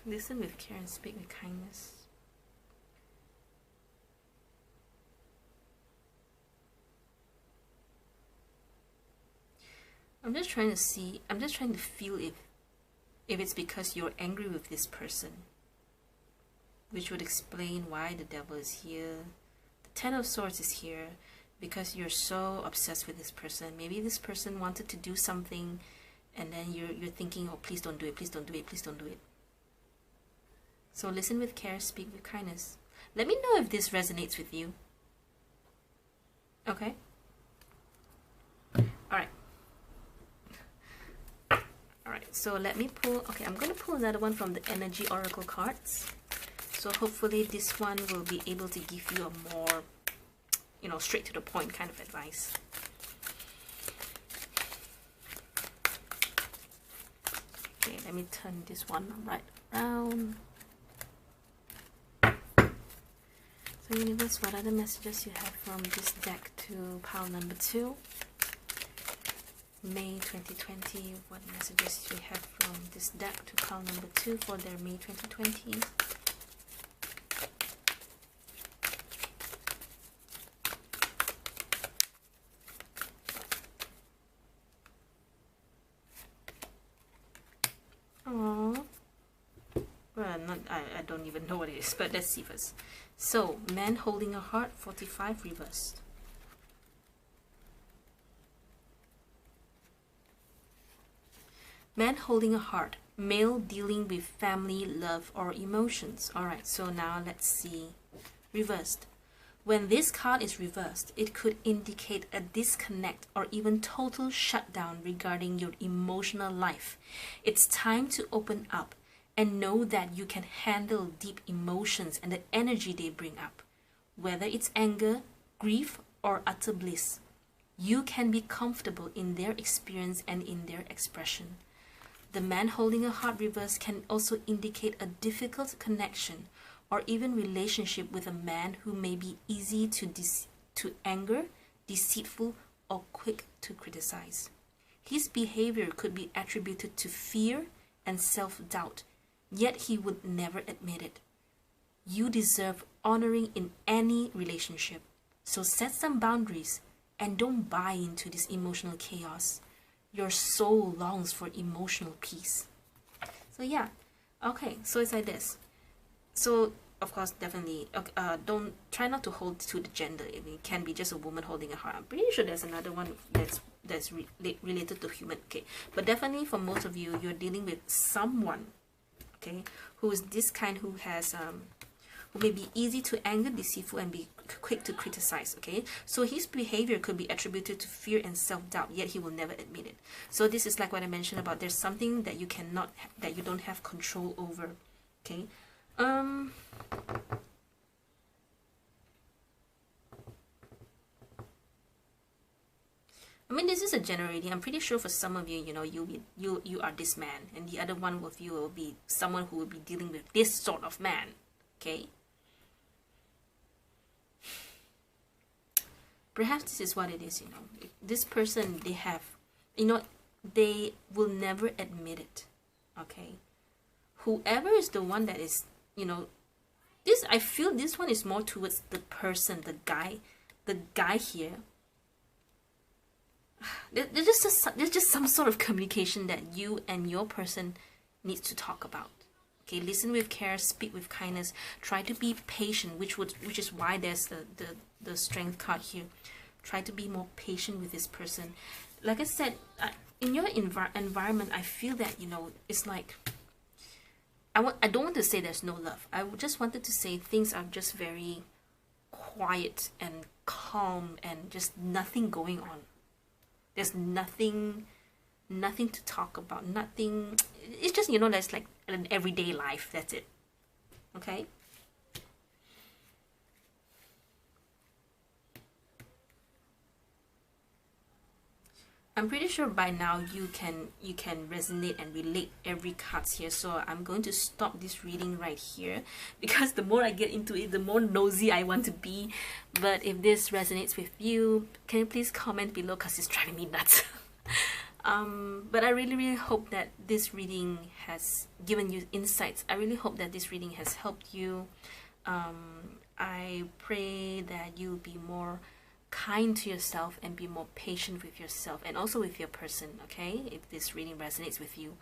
Listen with care and speak with kindness. I'm just trying to see, I'm just trying to feel if it's because you're angry with this person, which would explain why the devil is here. The Ten of Swords is here because you're so obsessed with this person. Maybe this person wanted to do something and then you're thinking, oh, please don't do it, please don't do it, please don't do it. So listen with care, speak with kindness. Let me know if this resonates with you. Okay? Alright. Alright, so let me pull, okay, I'm going to pull another one from the Energy Oracle cards. So hopefully this one will be able to give you a more, you know, straight to the point kind of advice. Okay, let me turn this one right around. So universe, what are the messages you have from this deck to pile number 2? May 2020, what messages you have from this deck to pile number 2 for their May 2020? Aww. Well, I don't even know what it is, but let's see first. So, man holding a heart, 45 reversed. Man holding a heart, male dealing with family, love, or emotions. Alright, so now let's see. Reversed. When this card is reversed, it could indicate a disconnect or even total shutdown regarding your emotional life. It's time to open up and know that you can handle deep emotions and the energy they bring up. Whether it's anger, grief, or utter bliss, you can be comfortable in their experience and in their expression. The man holding a heart reverse can also indicate a difficult connection or even relationship with a man who may be easy to anger, deceitful, or quick to criticize. His behavior could be attributed to fear and self-doubt, yet he would never admit it. You deserve honoring in any relationship, so set some boundaries and don't buy into this emotional chaos. Your soul longs for emotional peace. So yeah, okay, so it's like this. So of course, definitely, don't try not to hold to the gender. It can be just a woman holding a heart. I'm pretty sure there's another one that's related to human. Okay, but definitely for most of you, you're dealing with someone, okay, who is this kind, who has who may be easy to anger, deceitful, and be quick to criticize. Okay, so his behavior could be attributed to fear and self-doubt, yet he will never admit it. So this is like what I mentioned about there's something that you cannot, that you don't have control over. Okay. I mean, this is a general reading. I'm pretty sure for some of you, you know, you are this man, and the other one of you will be someone who will be dealing with this sort of man. Okay. Perhaps this is what it is. You know, this person, they have, you know, they will never admit it. Okay. Whoever is the one that is, you know, this, I feel this one is more towards the person, the guy here. There's just some sort of communication that you and your person needs to talk about. Okay, listen with care, speak with kindness, try to be patient, which is why there's the strength card here. Try to be more patient with this person. Like I said, in your environment, I feel that, you know, it's like, I don't want to say there's no love. I just wanted to say things are just very quiet and calm and just nothing going on. There's nothing to talk about. Nothing. It's just, you know, that's like an everyday life. That's it. Okay. I'm pretty sure by now you can resonate and relate every cards here. So I'm going to stop this reading right here, because the more I get into it, the more nosy I want to be. But if this resonates with you, can you please comment below, because it's driving me nuts. But I really hope that this reading has given you insights. I really hope that this reading has helped you. I pray that you'll be more kind to yourself and be more patient with yourself and also with your person, okay? If this reading resonates with you.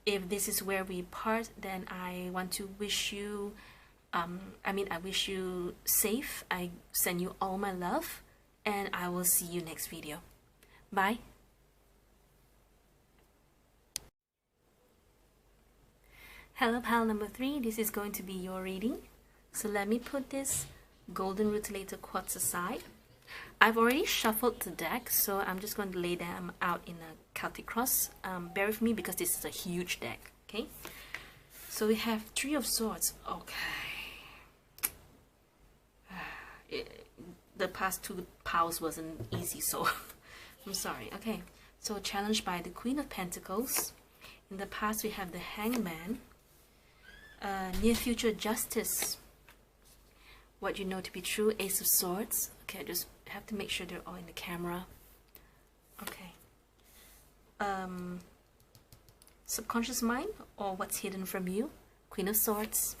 If this is where we part, then I want to wish you, I wish you safe. I send you all my love, and I will see you next video. Bye. Hello, pile number 3. This is going to be your reading. So let me put this golden rutilator quartz aside. I've already shuffled the deck, so I'm just going to lay them out in a Celtic cross. Bear with me because this is a huge deck, okay? So we have Three of Swords. Okay. The past 2 piles wasn't easy, so I'm sorry. Okay, so challenged by the Queen of Pentacles. In the past, we have the Hangman. Near future justice. What you know to be true, Ace of Swords. Okay, I just have to make sure they're all in the camera. Okay. Subconscious mind, or what's hidden from you, Queen of Swords.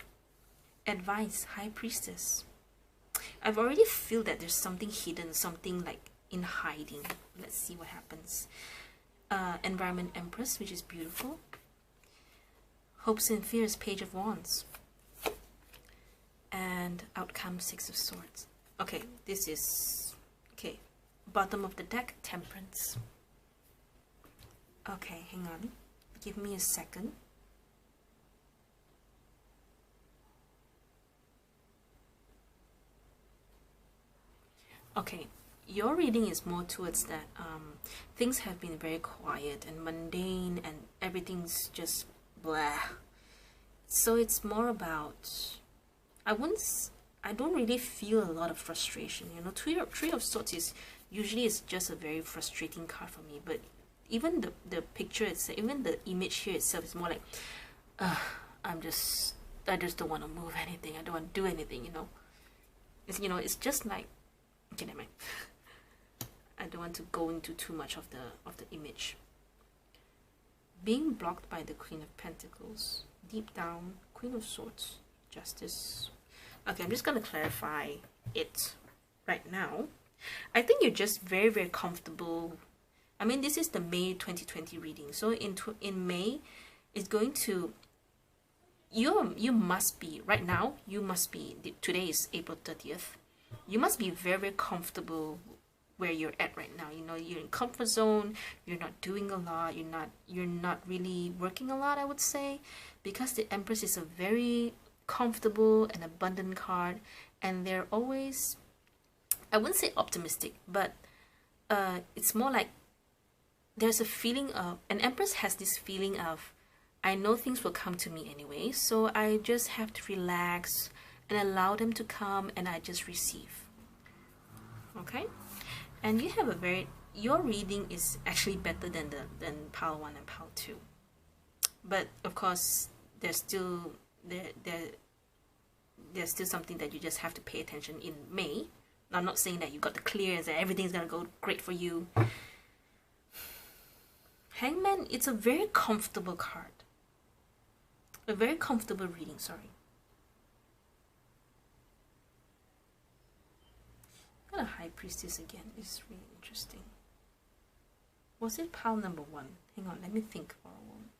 Advice, High Priestess. I've already feel that there's something hidden, something like in hiding. Let's see what happens. Environment, Empress, which is beautiful. Hopes and Fears, Page of Wands. And outcome, Six of Swords. Okay, this is, okay, bottom of the deck, Temperance. Okay, hang on, give me a second. Okay, your reading is more towards that things have been very quiet and mundane and everything's just blah. So it's more about, I don't really feel a lot of frustration, you know. Three of Swords is usually is just a very frustrating card for me, but even the picture itself, even the image here itself is more like, I just don't want to move anything, I don't want to do anything, you know. It's just like, okay, never mind. I don't want to go into too much of the image. Being blocked by the Queen of Pentacles, deep down, Queen of Swords, Justice. Okay, I'm just going to clarify it right now. I think you're just very, very comfortable. I mean, this is the May 2020 reading. So in May, it's going to, you must be, right now, you must be, today is April 30th. You must be very, very comfortable where you're at right now. You know, you're in comfort zone, you're not doing a lot, you're not really working a lot, I would say, because the Empress is a very comfortable and abundant card, and they're always, I wouldn't say optimistic, but it's more like there's a feeling of, an Empress has this feeling of, I know things will come to me anyway, so I just have to relax and allow them to come, and I just receive. Okay, and you have a very, your reading is actually better than pile 1 and pile 2, but of course there's still there's still something that you just have to pay attention in May. I'm not saying that you got the clearance and everything's gonna go great for you. Hangman, it's a very comfortable card, a very comfortable reading, sorry. Got a High Priestess again. It's really interesting. Was it pile number 1? Hang on, let me think for a moment.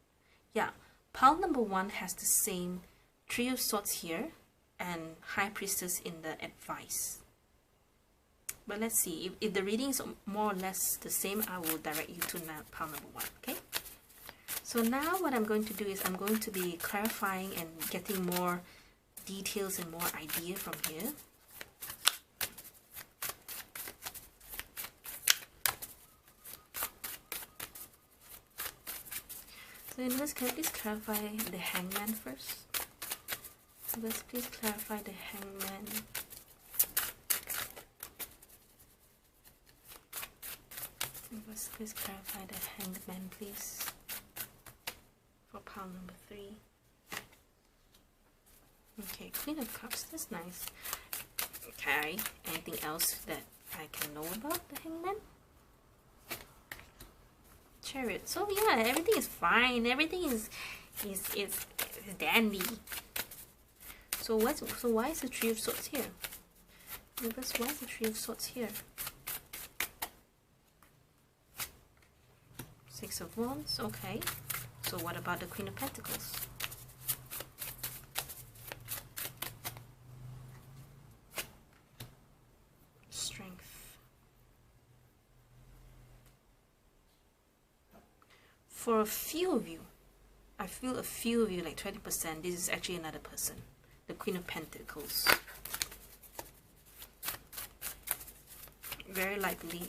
Yeah, pile number 1 has the same Three of Swords here and High Priestess in the advice. But let's see, if the reading is more or less the same, I will direct you to pile number 1, okay? So now what I'm going to do is I'm going to be clarifying and getting more details and more idea from here. So let's please clarify the Hangman first. Let's please clarify the Hangman. Let's please clarify the Hangman, please, for pile number 3. Okay, Queen of Cups, that's nice. Okay, anything else that I can know about the Hangman? Chariot. So yeah, everything is fine. Everything is dandy. So why is the Three of Swords here? Why is the Three of Swords here? Six of Wands, okay. So what about the Queen of Pentacles? Strength. For a few of you, I feel a few of you, like 20%, this is actually another person. The Queen of Pentacles. Very likely,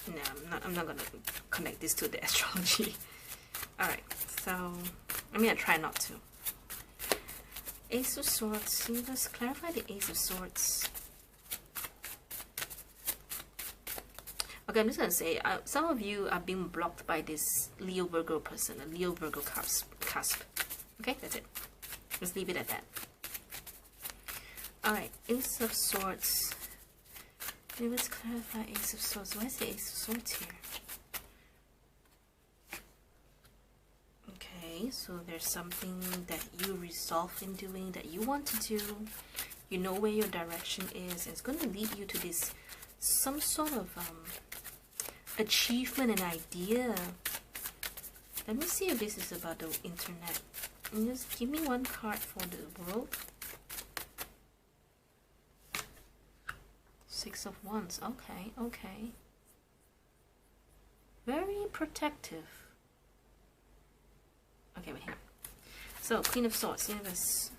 no, I'm not gonna connect this to the astrology. Alright, so, I mean, I try not to. Ace of Swords, let's clarify the Ace of Swords. Okay, I'm just gonna say, some of you are being blocked by this Leo Virgo person, a Leo Virgo cusp. Okay, that's it. Let's leave it at that. Alright, Ace of Swords. Let's clarify Ace of Swords. Why is the Ace of Swords here? Okay, so there's something that you resolve in doing, that you want to do. You know where your direction is, and it's going to lead you to this, some sort of achievement and idea. Let me see if this is about the internet. And just give me one card for the world. Six of Wands. Okay, okay. Very protective. Okay, wait here. So, Queen of Swords. Universe.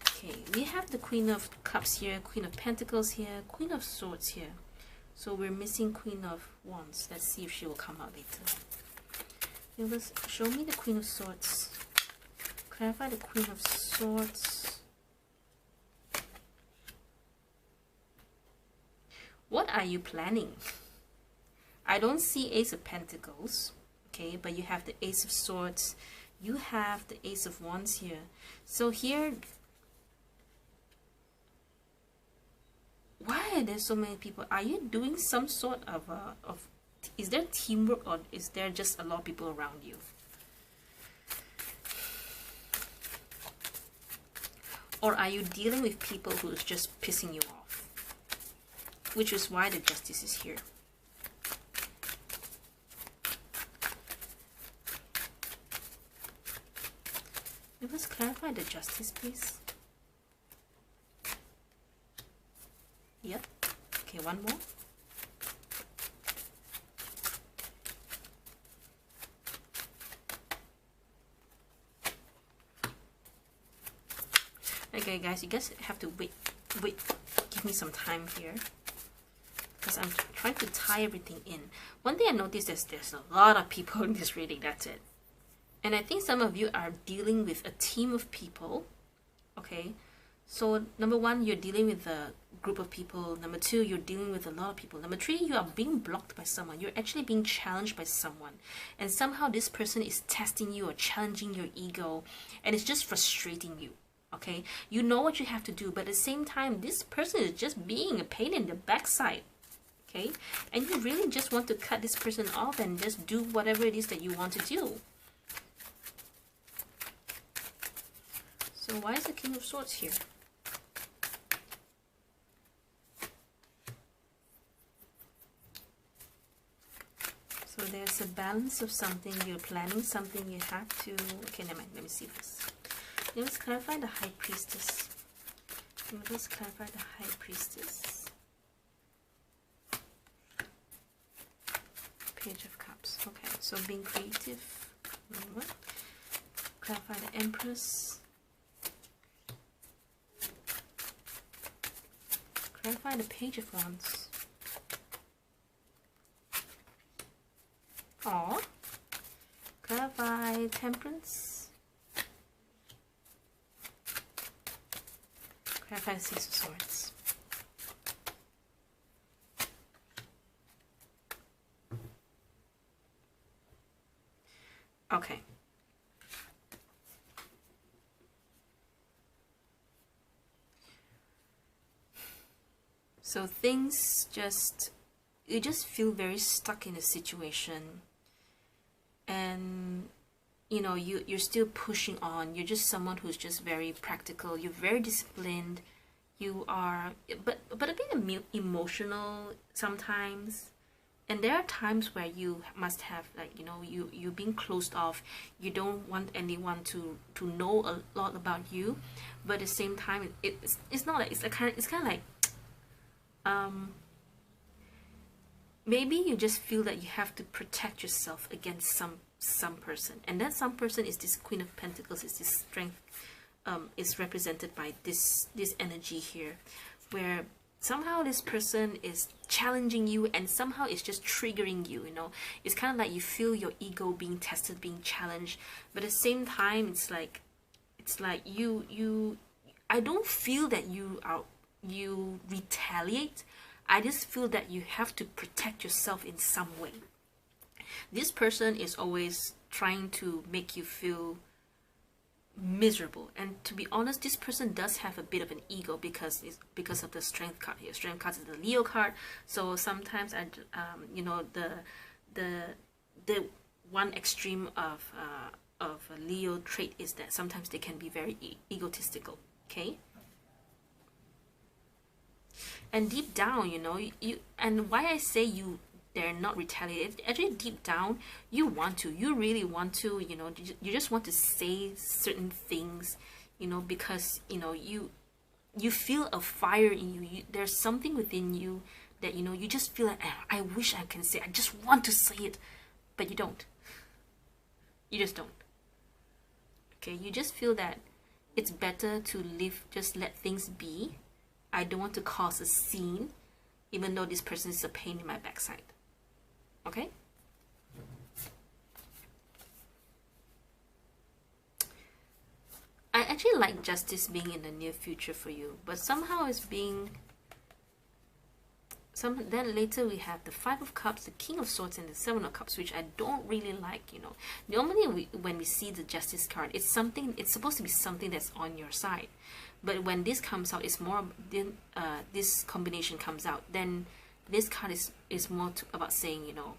Okay, we have the Queen of Cups here, Queen of Pentacles here, Queen of Swords here. So we're missing Queen of Wands. Let's see if she will come out later. Universe, show me the Queen of Swords. Clarify the Queen of Swords. What are you planning? I don't see Ace of Pentacles, okay, but you have the Ace of Swords. You have the Ace of Wands here. So here, why are there so many people? Are you doing some sort of is there teamwork, or is there just a lot of people around you? Or are you dealing with people who is just pissing you off? Which is why the Justice is here. Let's clarify the Justice, please. Yep. Okay, one more. Okay, guys, you guys have to wait. Give me some time here, because I'm trying to tie everything in. One thing I noticed is there's a lot of people in this reading. That's it. And I think some of you are dealing with a team of people. Okay, so number one, you're dealing with a group of people. Number two, you're dealing with a lot of people. Number three, you are being blocked by someone. You're actually being challenged by someone, and somehow this person is testing you or challenging your ego, and it's just frustrating you. Okay, you know what you have to do, but at the same time, this person is just being a pain in the backside. Okay, and you really just want to cut this person off and just do whatever it is that you want to do. So why is the King of Swords here? So there's a balance of something. You're planning something. You have to. Okay, never mind. Let me see this. Let's clarify the High Priestess. Let's clarify the High Priestess. Page of Cups. Okay, so being creative. Clarify the Empress. Clarify the Page of Wands. Aw. Clarify Temperance. Clarify the Six of Swords. Okay. So things you just feel very stuck in a situation, and you know, you're still pushing on. You're just someone who's just very practical. You're very disciplined. You are, but a bit emotional sometimes. And there are times where you must have, like, you know, you being closed off. You don't want anyone to know a lot about you, but at the same time, it's not like it's kind of like maybe you just feel that you have to protect yourself against some person, and that some person is this Queen of Pentacles, is this strength, is represented by this energy here, where somehow this person is challenging you, and somehow it's just triggering you, you know. It's kind of like you feel your ego being tested, being challenged, but at the same time, it's like you I don't feel that you retaliate. I just feel that you have to protect yourself in some way. This person is always trying to make you feel miserable, and to be honest, this person does have a bit of an ego because of the strength card here. Strength card is the Leo card, so sometimes you know, the one extreme of a Leo trait is that sometimes they can be very egotistical. Okay, and deep down, you know, and why I say they're not retaliated, actually deep down you really want to, you know, you just want to say certain things, you know, because, you know, you feel a fire in you. There's something within you that, you know, you just feel like, I wish I can say, I just want to say it, but you don't. You just don't. Okay, you just feel that it's better to just let things be. I don't want to cause a scene, even though this person is a pain in my backside. Okay? I actually like justice being in the near future for you, but somehow it's being... Then later we have the Five of Cups, the King of Swords, and the Seven of Cups, which I don't really like, you know. Normally when we see the Justice card, it's supposed to be something that's on your side. But when this comes out, it's more, this combination comes out, then this card is more about saying, you know,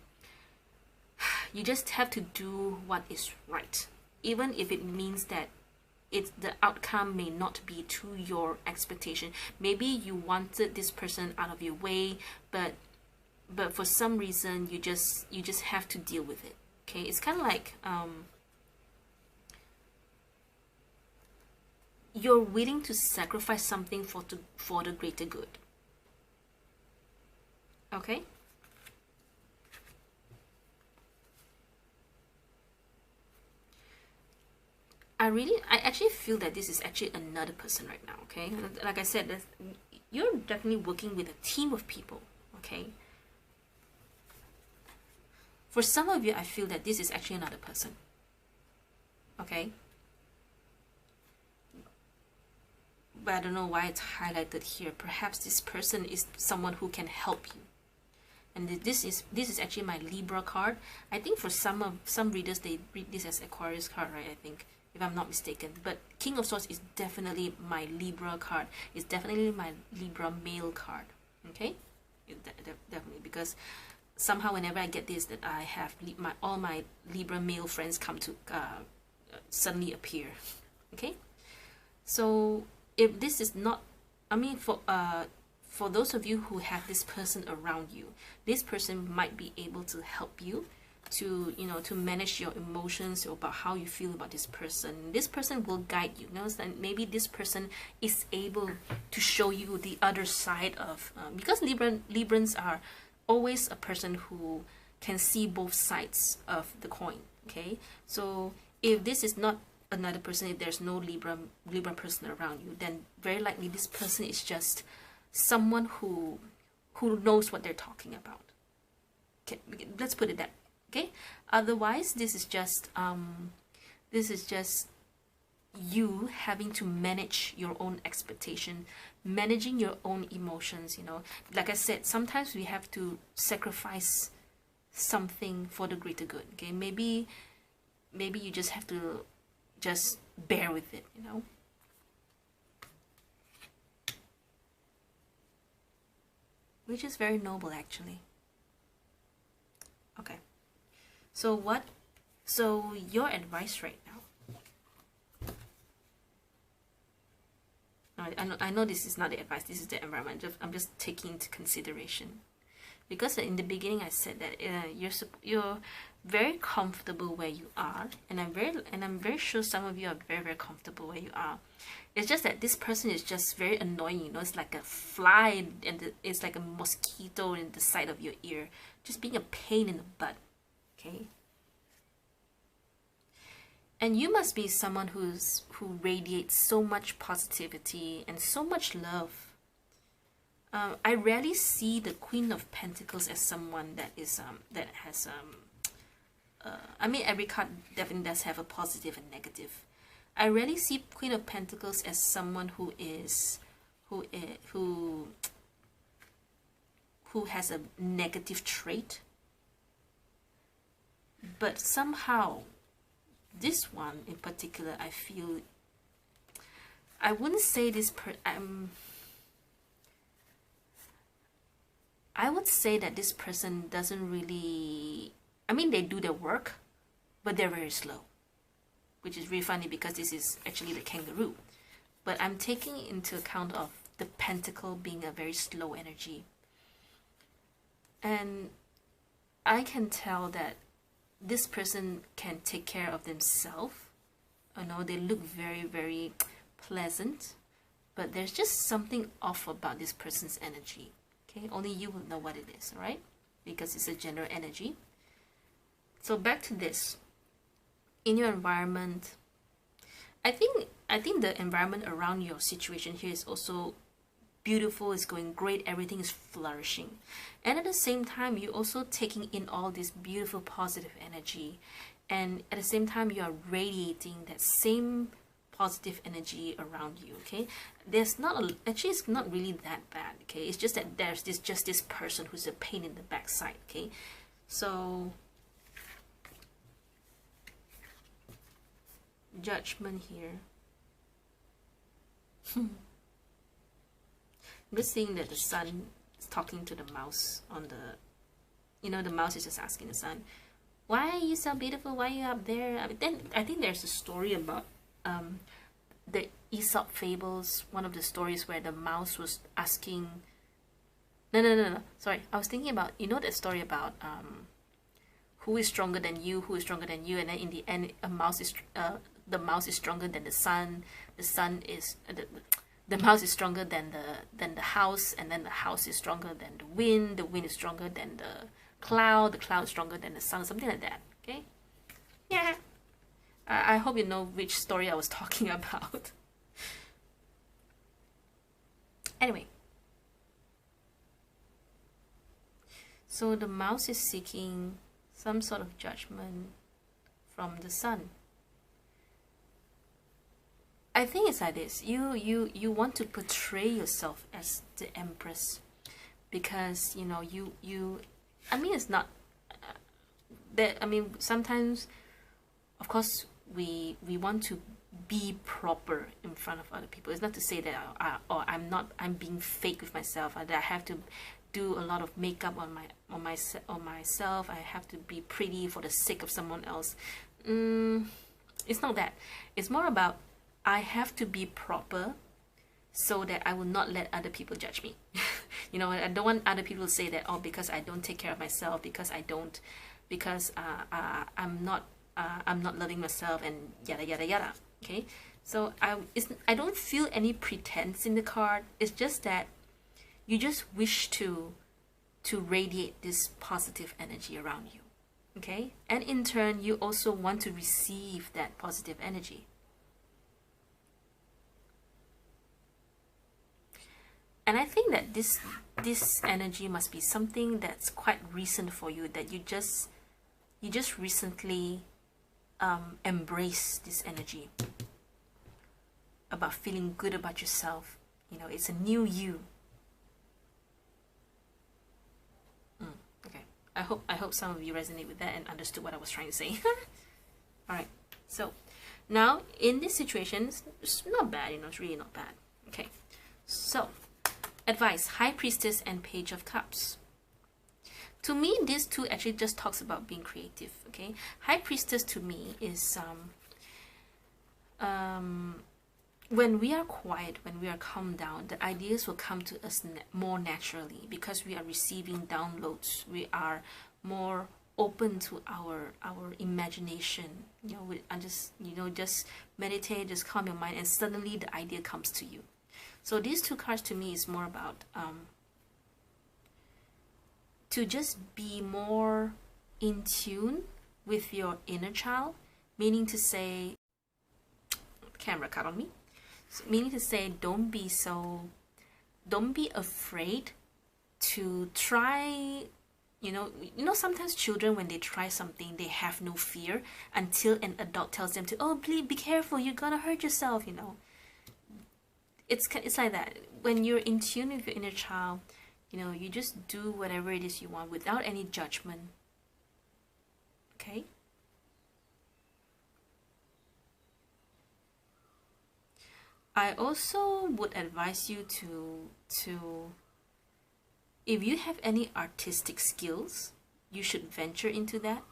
you just have to do what is right, even if it means that the outcome may not be to your expectation. Maybe you wanted this person out of your way, but for some reason you just have to deal with it. Okay, it's kind of like you're willing to sacrifice something for the greater good. Okay? I actually feel that this is actually another person right now, okay? Like I said, you're definitely working with a team of people, okay? For some of you, I feel that this is actually another person, okay? But I don't know why it's highlighted here. Perhaps this person is someone who can help you. And this is actually my Libra card. I think for some readers, they read this as Aquarius card, right? I think, if I'm not mistaken. But King of Swords is definitely my Libra card. It's definitely my Libra male card. Okay, definitely, because somehow whenever I get this, that I have all my Libra male friends come to suddenly appear. Okay, so if this is not, I mean, for those of you who have this person around you, this person might be able to help you to, you know, to manage your emotions about how you feel about this person. This person will guide you. And maybe this person is able to show you the other side of, because Librans are always a person who can see both sides of the coin. Okay, so if this is not another person, if there's no Libra person around you, then very likely this person is just someone who knows what they're talking about. Okay, let's put it that. Okay, otherwise this is just you having to manage your own expectation, managing your own emotions. You know, like I said, sometimes we have to sacrifice something for the greater good. Okay, maybe you just have to just bear with it, you know. Which is very noble, actually. Okay. So your advice right now. I know this is not the advice, this is the environment. I'm just taking into consideration. because in the beginning I said that you're very comfortable where you are, and I'm very sure some of you are very comfortable where you are. It's just that this person is just very annoying, you know. It's like a fly, and it's like a mosquito in the side of your ear, just being a pain in the butt. Okay. And you must be someone who radiates so much positivity and so much love. I rarely see the Queen of Pentacles as someone that is that has I mean, every card definitely does have a positive and negative. I rarely see Queen of Pentacles as someone who has a negative trait, but somehow this one in particular, I feel, I wouldn't say this I would say that this person doesn't really, I mean, they do their work, but they're very slow, which is really funny because this is actually the kangaroo. But I'm taking into account of the pentacle being a very slow energy. And I can tell that this person can take care of themselves. You know, they look very pleasant, but there's just something off about this person's energy. Okay, only you will know what it is, right? Because it's a general energy. So back to this. In your environment, I think the environment around your situation here is also beautiful, it's going great, everything is flourishing. And at the same time, you're also taking in all this beautiful positive energy. And at the same time, you are radiating that same positive energy around you. Okay, there's not actually it's not really that bad. Okay, it's just that there's just this person who's a pain in the backside. Okay, so Judgment here. I'm just seeing that the sun is talking to the mouse on the, you know, the mouse is just asking the sun, why are you so beautiful, why are you up there? I mean, then I think there's a story about the Aesop fables, one of the stories where the mouse was asking, no, sorry, I was thinking about, you know, that story about who is stronger than you, and then in the end the mouse is stronger than the sun is the mouse is stronger than the house, and then the house is stronger than the wind is stronger than the cloud is stronger than the sun, something like that. Okay, yeah, I hope you know which story I was talking about. Anyway, so the mouse is seeking some sort of judgment from the sun. I think it's like this. You want to portray yourself as the Empress because, you know, you I mean, it's not that, I mean, sometimes of course we want to be proper in front of other people. It's not to say that I'm being fake with myself, that I have to do a lot of makeup on myself. I have to be pretty for the sake of someone else. It's not that. It's more about I have to be proper so that I will not let other people judge me. You know, I don't want other people to say that, oh, because I don't take care of myself, because I'm not loving myself, and yada yada yada. Okay, so I don't feel any pretense in the card. It's just that you just wish to radiate this positive energy around you. Okay, and in turn you also want to receive that positive energy. And I think that this energy must be something that's quite recent for you, that you just recently embrace this energy about feeling good about yourself. You know, it's a new you. Okay, I hope some of you resonate with that and understood what I was trying to say. All right, so now in this situation, it's not bad. You know, it's really not bad. Okay, so advice: High Priestess and Page of Cups. To me, these two actually just talks about being creative. Okay, High Priestess to me is when we are quiet, when we are calmed down, the ideas will come to us more naturally because we are receiving downloads. We are more open to our imagination. You know, just meditate, just calm your mind, and suddenly the idea comes to you. So these two cards to me is more about to just be more in tune with your inner child, meaning to say, camera cut on me. So meaning to say, don't be afraid to try. You know, sometimes children, when they try something, they have no fear until an adult tells them to, oh, please be careful, you're gonna hurt yourself. You know, it's like that. When you're in tune with your inner child, you know, you just do whatever it is you want without any judgment. Okay. I also would advise you to if you have any artistic skills, you should venture into that.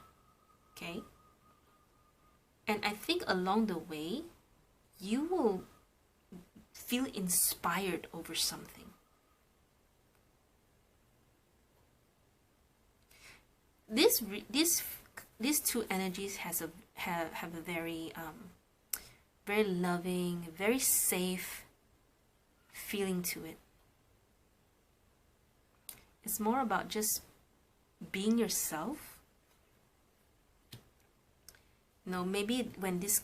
Okay. And I think along the way, you will feel inspired over something. These two energies have a very very loving, very safe feeling to it. It's more about just being yourself. You know, maybe when this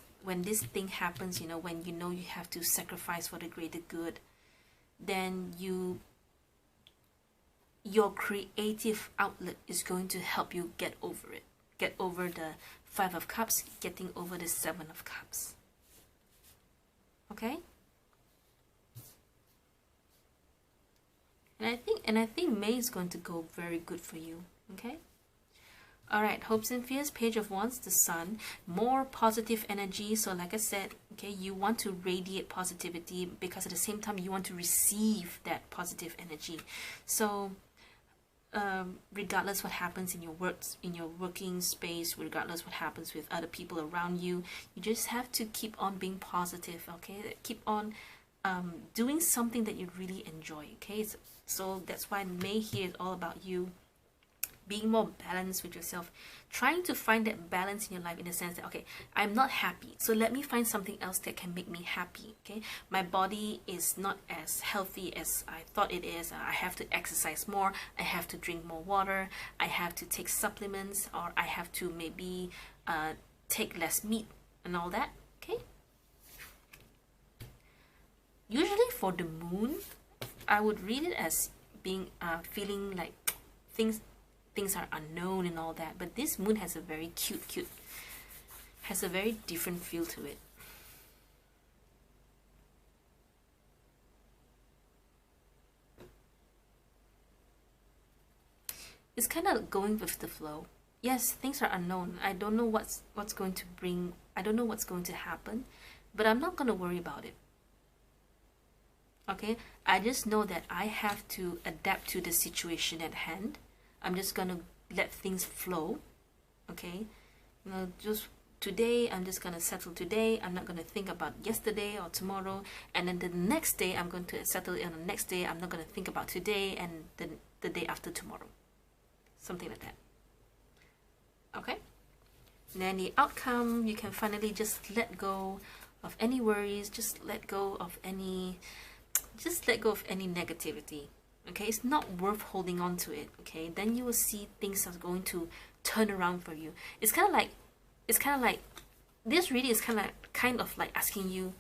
thing happens, you know, when you know you have to sacrifice for the greater good, then your creative outlet is going to help you get over it. Get over the 5 of Cups, getting over the 7 of Cups. Okay? And I think May is going to go very good for you. Okay? Alright, hopes and fears, Page of Wands, the Sun, more positive energy. So like I said, okay, you want to radiate positivity because at the same time you want to receive that positive energy. So regardless what happens in your working space, regardless what happens with other people around you, you just have to keep on being positive. Okay, keep on doing something that you really enjoy. Okay, so that's why May here is all about you being more balanced with yourself, trying to find that balance in your life, in the sense that, okay, I'm not happy, so let me find something else that can make me happy. Okay, my body is not as healthy as I thought it is. I have to exercise more, I have to drink more water, I have to take supplements, or I have to maybe take less meat and all that. Okay, usually for the moon, I would read it as being feeling like things are unknown and all that, but this moon has a very has a very different feel to it. It's kind of going with the flow. Yes, things are unknown. I don't know what's going to bring, I don't know what's going to happen, but I'm not going to worry about it. Okay, I just know that I have to adapt to the situation at hand. I'm just gonna let things flow. Okay, you know, just today I'm just gonna settle today. I'm not gonna think about yesterday or tomorrow, and then the next day I'm going to settle it on the next day. I'm not gonna think about today and the day after tomorrow, something like that. Okay, and then the outcome, you can finally just let go of any worries, just let go of any negativity. Okay, it's not worth holding on to it. Okay, then you will see things are going to turn around for you. It's kind of like this reading is kind of like asking you,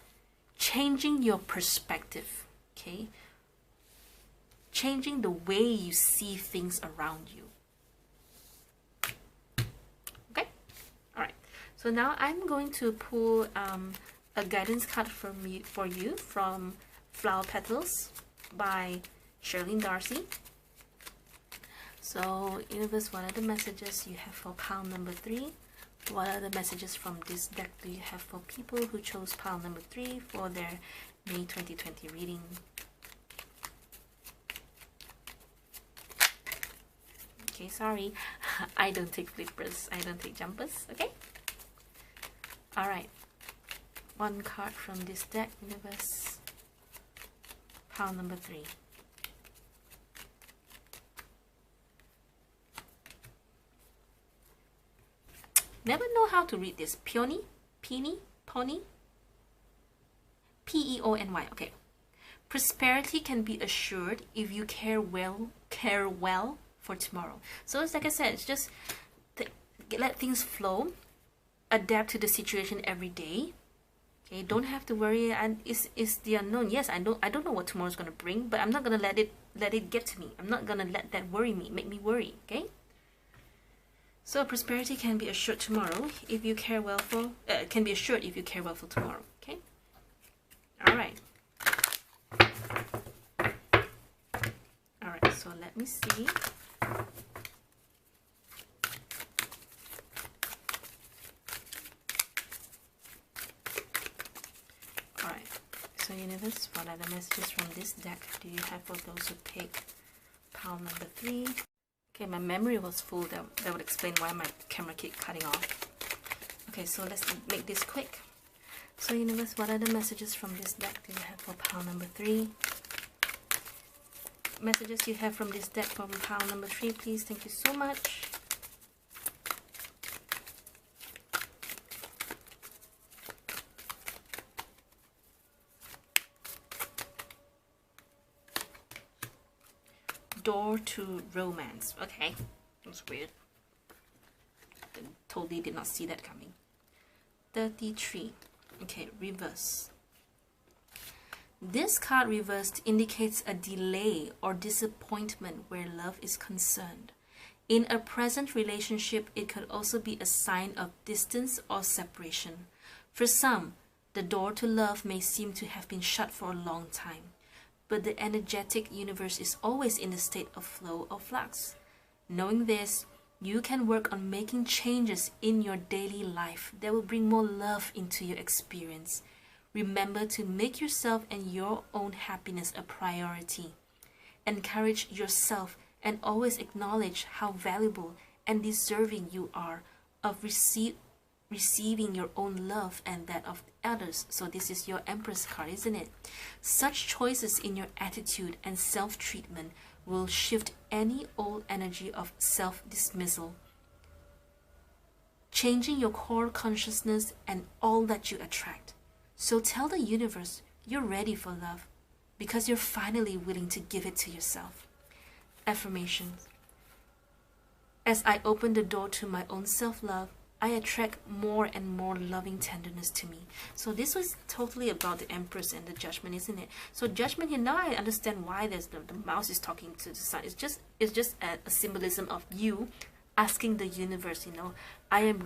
changing your perspective. Okay, changing the way you see things around you. Okay, all right. So now I'm going to pull a guidance card for you from Flower Petals by Charlene Darcy. So, universe, what are the messages you have for pile number 3? What are the messages from this deck do you have for people who chose pile number 3 for their May 2020 reading? Okay, sorry, I don't take flippers, I don't take jumpers. Okay, all right. one card from this deck, universe. Pile number 3. Never know how to read this. Peony? Peony? Pony? P-E-O-N-Y. Okay. Prosperity can be assured if you care well for tomorrow. So it's like I said, it's just let things flow. Adapt to the situation every day. Okay, don't have to worry. And it's the unknown. Yes, I don't know what tomorrow's gonna bring, but I'm not gonna let it get to me. I'm not gonna let that make me worry. Okay. So prosperity can be assured tomorrow if you care well for. Can be assured if you care well for tomorrow. Okay. All right. All right. So let me see. Alright, so universe, what are the messages from this deck do you have for those who pick pile number 3? Okay, my memory was full. That would explain why my camera keep cutting off. Okay, so let's make this quick. So universe, what are the messages from this deck do you have for pile number 3? Messages you have from this deck from pile number 3, please. Thank you so much. Door to romance. Okay, that's weird. Totally did not see that coming. 33. Okay, reverse. This card reversed indicates a delay or disappointment where love is concerned. In a present relationship, it could also be a sign of distance or separation. For some, the door to love may seem to have been shut for a long time. But the energetic universe is always in a state of flow or flux. Knowing this, you can work on making changes in your daily life that will bring more love into your experience. Remember to make yourself and your own happiness a priority. Encourage yourself and always acknowledge how valuable and deserving you are of receiving your own love and that of others. So this is your Empress card, isn't it? Such choices in your attitude and self-treatment will shift any old energy of self-dismissal, changing your core consciousness and all that you attract. So tell the universe you're ready for love because you're finally willing to give it to yourself. Affirmations. As I open the door to my own self-love, I attract more and more loving tenderness to me. So this was totally about the Empress and the Judgment, isn't it? So Judgment here, now I understand why there's the mouse is talking to the sun. It's just a symbolism of you asking the universe, you know, I am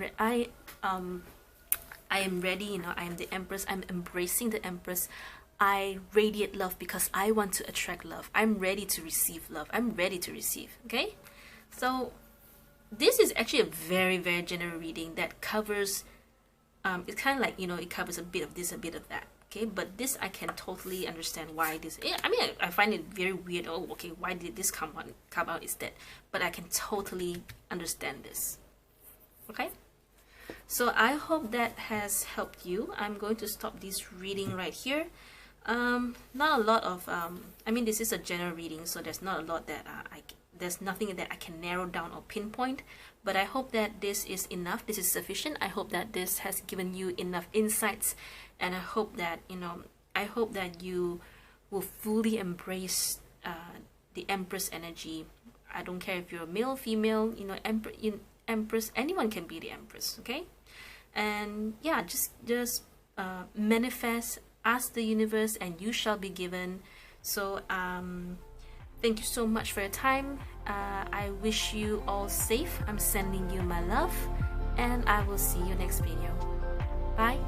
ready, you know, I am the Empress, I'm embracing the Empress. I radiate love because I want to attract love. I'm ready to receive love. I'm ready to receive, okay? So this is actually a very, very general reading that covers, it's kind of like, you know, it covers a bit of this, a bit of that, okay? But this, I can totally understand why this, I mean, I find it very weird. Oh, okay, why did this come out instead? But I can totally understand this, okay? So I hope that has helped you. I'm going to stop this reading right here. Not a lot of, I mean, this is a general reading, so there's not a lot that there's nothing that I can narrow down or pinpoint, but I hope that this is enough. This is sufficient. I hope that this has given you enough insights, and I hope that, you know, I hope that you will fully embrace the Empress energy. I don't care if you're a male, female, you know, Empress, anyone can be the Empress, okay? And yeah, just manifest, ask the universe, and you shall be given. So thank you so much for your time. I wish you all safe. I'm sending you my love, and I will see you next video. Bye.